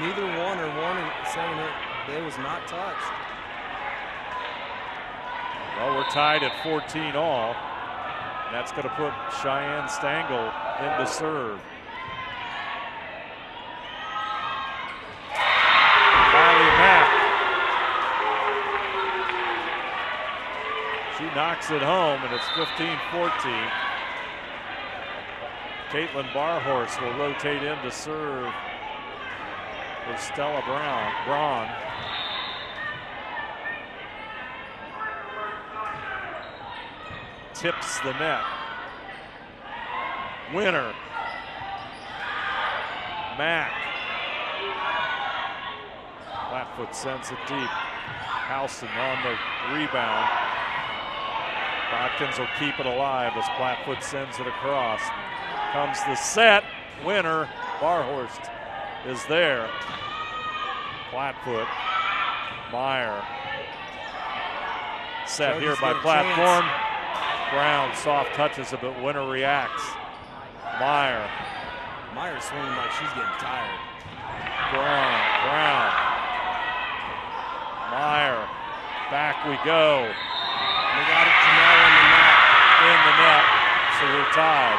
neither one are warning, saying it was not touched. Well, we're tied at 14 all. That's going to put Cheyenne Stangl into serve. Allie Mack. She knocks it home, and it's 15-14. Caitlin Barhorse will rotate in to serve with Stella Braun. Tips the net. Winner. Mack. Flatfoot sends it deep. Houston on the rebound. Botkins will keep it alive as Flatfoot sends it across. Comes the set. Winner. Barhorst is there. Flatfoot. Meyer. Set here by Platform. Brown soft touches it, but Winner reacts. Meyer. Meyer's swinging like she's getting tired. Brown. Meyer. Back we go. We got it in the net. So we're tied.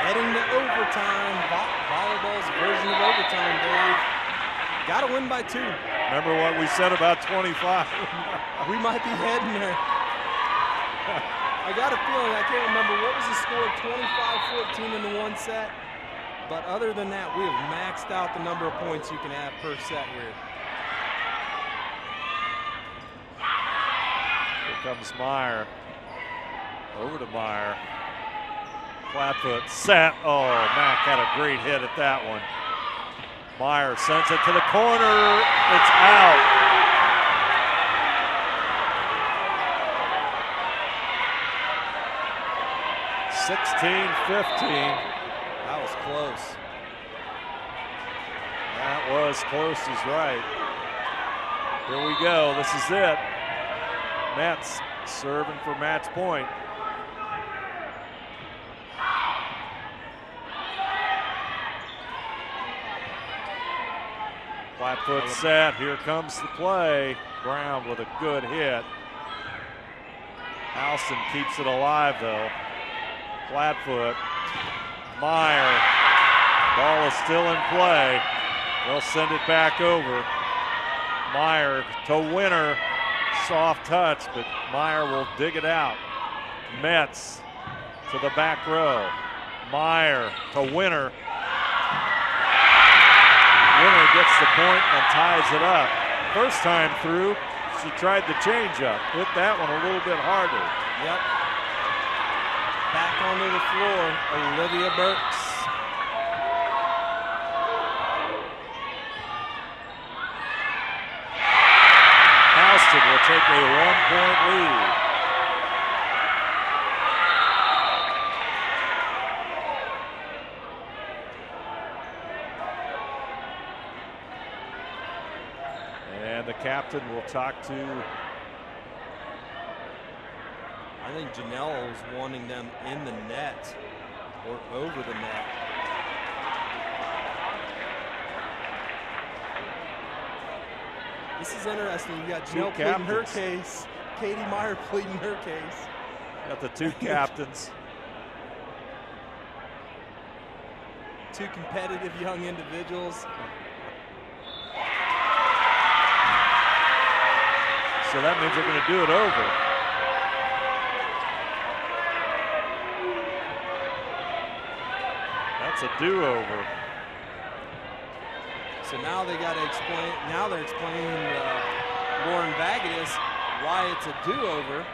Heading to overtime. Volleyball's version of overtime, Dave. Got to win by 2. Remember what we said about 25? We might be heading there. I got a feeling, I can't remember, what was the score, 25-14 in the one set? But other than that, we have maxed out the number of points you can have per set here. Here comes Meyer. Over to Meyer. Flat foot set. Oh, Mack had a great hit at that one. Meyer sends it to the corner. It's out. (16-15). That was close. That was close is right. Here we go. This is it. Mets serving for match point. Flat foot set. Here comes the play. Brown with a good hit. Alston keeps it alive though. Flat foot. Meyer. Ball is still in play. They'll send it back over. Meyer to Winter. Soft touch, but Meyer will dig it out. Mets to the back row. Meyer to Winter. Winter gets the point and ties it up. First time through, she tried the changeup. Hit that one a little bit harder. Yep. Back onto the floor, Olivia Burks. Houston will take a 1-point lead. And the captain will talk to, I think Janelle is wanting them in the net or over the net. This is interesting. You got Janelle pleading her case, Katie Meyer pleading her case. Got the two captains. Two competitive young individuals. So that means they're going to do it over. That's a do-over. So now they got to explain. Now they're explaining Lauren Vagatus why it's a do-over.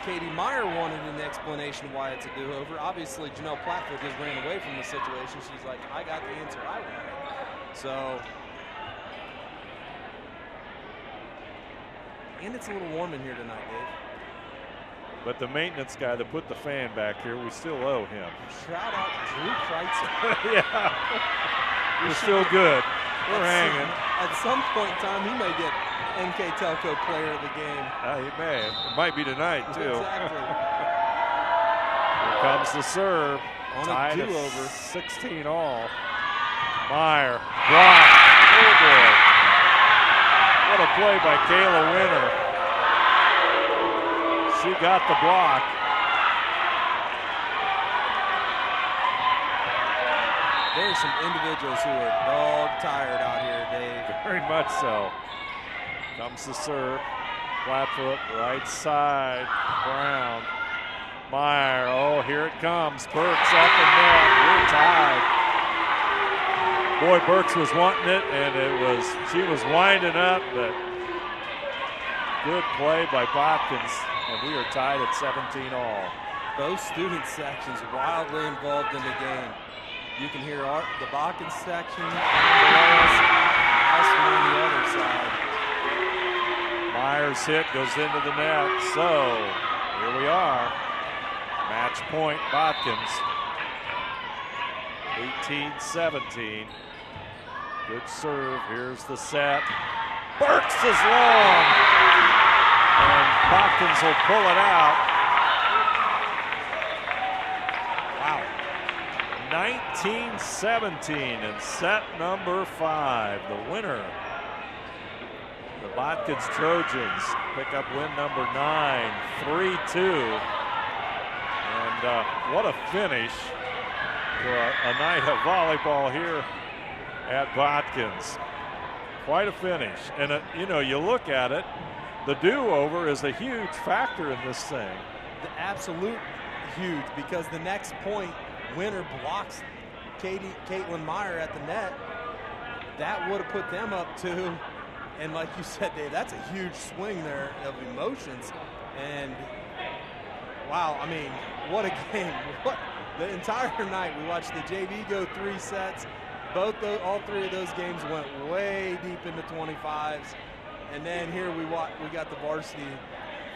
Katie Meyer wanted an explanation why it's a do-over. Obviously, Janelle Plattfoot just ran away from the situation. She's like, I got the answer I wanted. So, and it's a little warm in here tonight, Dave. But the maintenance guy that put the fan back here, we still owe him. Shout out Drew Kreitzer. Yeah. We're still good. We're hanging. At some point in time, he may get NK Telco player of the game. He may. It might be tonight, too. Exactly. Here comes the serve. On tied a do-over. 16 all. Meyer. Block. Oh, boy. What a play by Kayla Winter. She got the block. There's some individuals who are dog tired out here, Dave. Very much so. Comes the serve. Flat foot, right side. Brown. Meyer. Oh, here it comes. Burks up the net. We're tied. Boy, Burks was wanting it, and she was winding up, but good play by Botkins, and we are tied at 17 all. Both student sections wildly involved in the game. You can hear the Botkins section down below us, Houston on the other side. Meyer's hit goes into the net, so here we are. Match point, Botkins. 18-17. Good serve. Here's the set. Burks is long. And Botkins will pull it out. Wow. 19-17 in set number 5. The winner. The Botkins Trojans pick up win number 9, 3-2. And what a finish for a night of volleyball here at Botkins. Quite a finish. And, you know, you look at it, the do-over is a huge factor in this thing. The absolute huge, because the next point, Winter blocks Caitlin Meyer at the net. That would have put them up 2. And like you said, Dave, that's a huge swing there of emotions. And wow, I mean, what a game. The entire night we watched the JV go 3 sets. All 3 of those games went way deep into 25s. And then here we got the varsity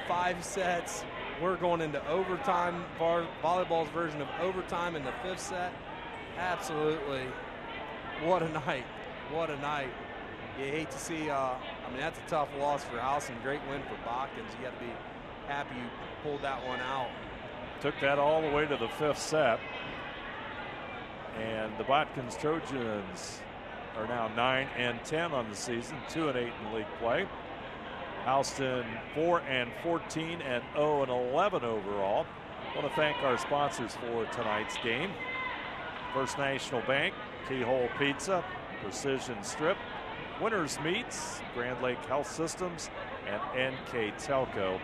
5 sets. We're going into overtime, volleyball's version of overtime in the 5th set. Absolutely, what a night, what a night. You hate to see, I mean, that's a tough loss for Houston. Great win for Botkins. You got to be happy you pulled that one out. Took that all the way to the 5th set. And the Botkins Trojans are now 9-10 on the season, 2-8 in league play. Houston 4-14 and 0-11 overall. I want to thank our sponsors for tonight's game. First National Bank, Keyhole Pizza, Precision Strip, Winners Meats, Grand Lake Health Systems, and NK Telco,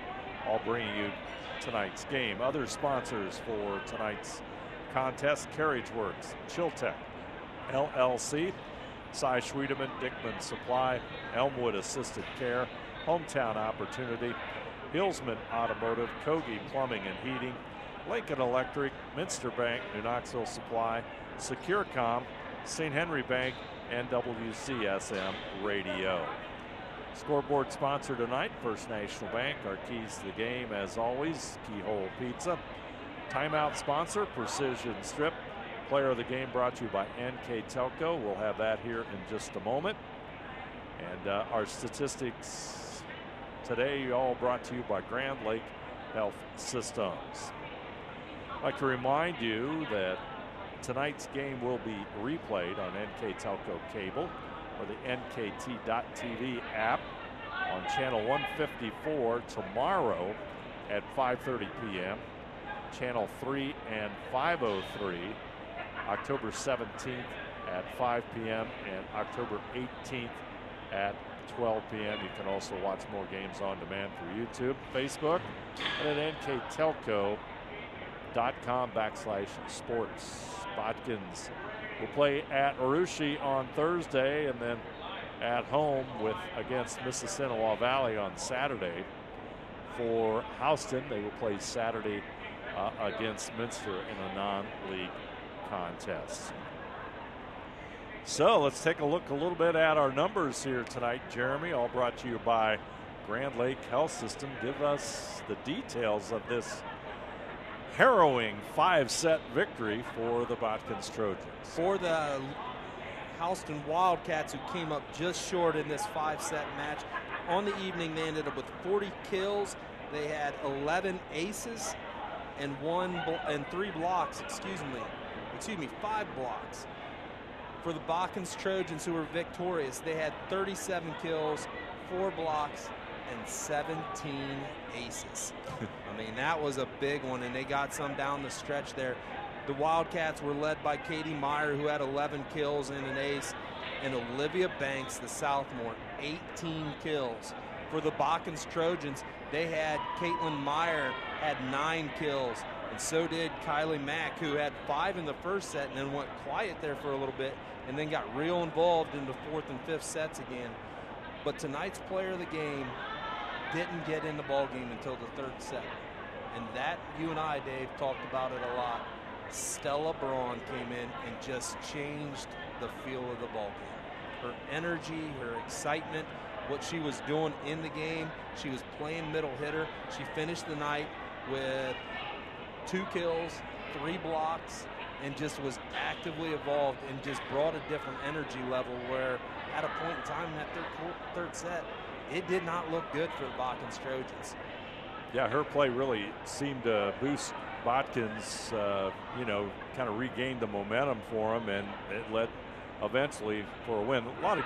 all bringing you tonight's game. Other sponsors for tonight's contest: Carriage Works, Chiltech, LLC, Cy Schwiedemann, Dickman Supply, Elmwood Assisted Care, Hometown Opportunity, Hillsman Automotive, Kogi Plumbing and Heating, Lincoln Electric, Minster Bank, New Knoxville Supply, SecureCom, St. Henry Bank, and WCSM Radio. Scoreboard sponsor tonight, First National Bank. Our keys to the game, as always, Keyhole Pizza. Timeout sponsor, Precision Strip. Player of the game brought to you by NK Telco. We'll have that here in just a moment. And our statistics today all brought to you by Grand Lake Health Systems. I'd like to remind you that tonight's game will be replayed on NK Telco Cable or the NKT.TV app on channel 154 tomorrow at 5:30 p.m. Channel 3 and 503 October 17th at 5 p.m. and October 18th at 12 p.m. You can also watch more games on demand through YouTube, Facebook, and at nktelco.com/sports. Botkins will play at Arooshie on Thursday and then at home against Mississinewa Valley on Saturday. For Houston, they will play Saturday against Minster in a non-league contest. So let's take a look a little bit at our numbers here tonight, Jeremy. All brought to you by Grand Lake Health System. Give us the details of this harrowing 5-set victory for the Botkins Trojans. For the Houston Wildcats, who came up just short in this 5-set match. On the evening, they ended up with 40 kills. They had 11 aces and 3 blocks, excuse me, 5 blocks. For the Botkins Trojans, who were victorious, they had 37 kills, 4 blocks, and 17 aces. I mean, that was a big one, and they got some down the stretch there. The Wildcats were led by Katie Meyer, who had 11 kills and an ace, and Olivia Banks, the sophomore, 18 kills. For the Botkins Trojans, they had Caitlin Meyer had 9 kills, and so did Kylie Mack, who had 5 in the first set and then went quiet there for a little bit and then got real involved in the 4th and 5th sets again. But tonight's player of the game didn't get in the ball game until the 3rd set. And that, you and I, Dave, talked about it a lot. Stella Braun came in and just changed the feel of the ball game. Her energy, her excitement, what she was doing in the game. She was playing middle hitter. She finished the night with 2 kills, 3 blocks, and just was actively evolved and just brought a different energy level where at a point in time in that third set, it did not look good for the Botkins Trojans. Yeah, her play really seemed to boost Botkins, kind of regained the momentum for them, and it led eventually for a win. A lot of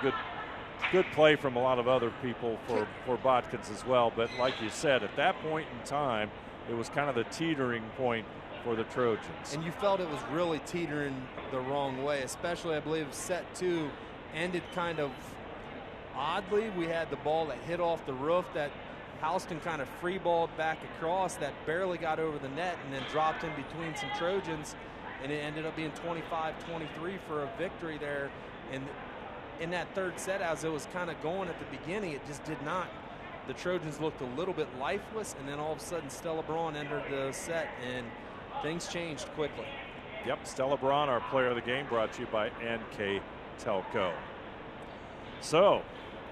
good play from a lot of other people for Botkins as well. But like you said, at that point in time, it was kind of the teetering point for the Trojans. And you felt it was really teetering the wrong way, especially I believe set 2 ended kind of oddly. We had the ball that hit off the roof that Houston kind of free-balled back across that barely got over the net and then dropped in between some Trojans, and it ended up being 25-23 for a victory there. And in that third set, as it was kind of going at the beginning, it just did not. The Trojans looked a little bit lifeless, and then all of a sudden Stella Braun entered the set, and things changed quickly. Yep, Stella Braun, our player of the game, brought to you by NK Telco. So,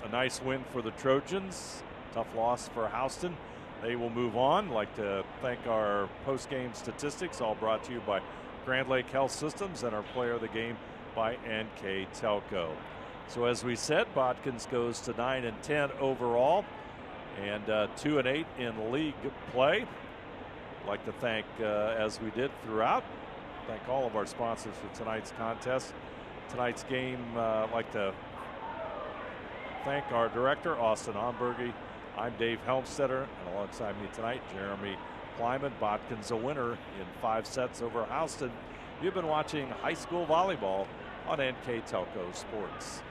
a nice win for the Trojans. Tough loss for Houston. They will move on. I'd like to thank our post-game statistics, all brought to you by Grand Lake Health Systems, and our player of the game by NK Telco. So as we said, Botkins goes to 9-10 overall and 2-8 in league play. I'd like to thank, as we did throughout, thank all of our sponsors for tonight's contest. Tonight's game, I'd like to thank our director, Austin Homburgy. I'm Dave Helmstetter, and alongside me tonight, Jeremy Kleiman. Botkins a winner in 5 sets over Houston. You've been watching high school volleyball on NK Telco Sports.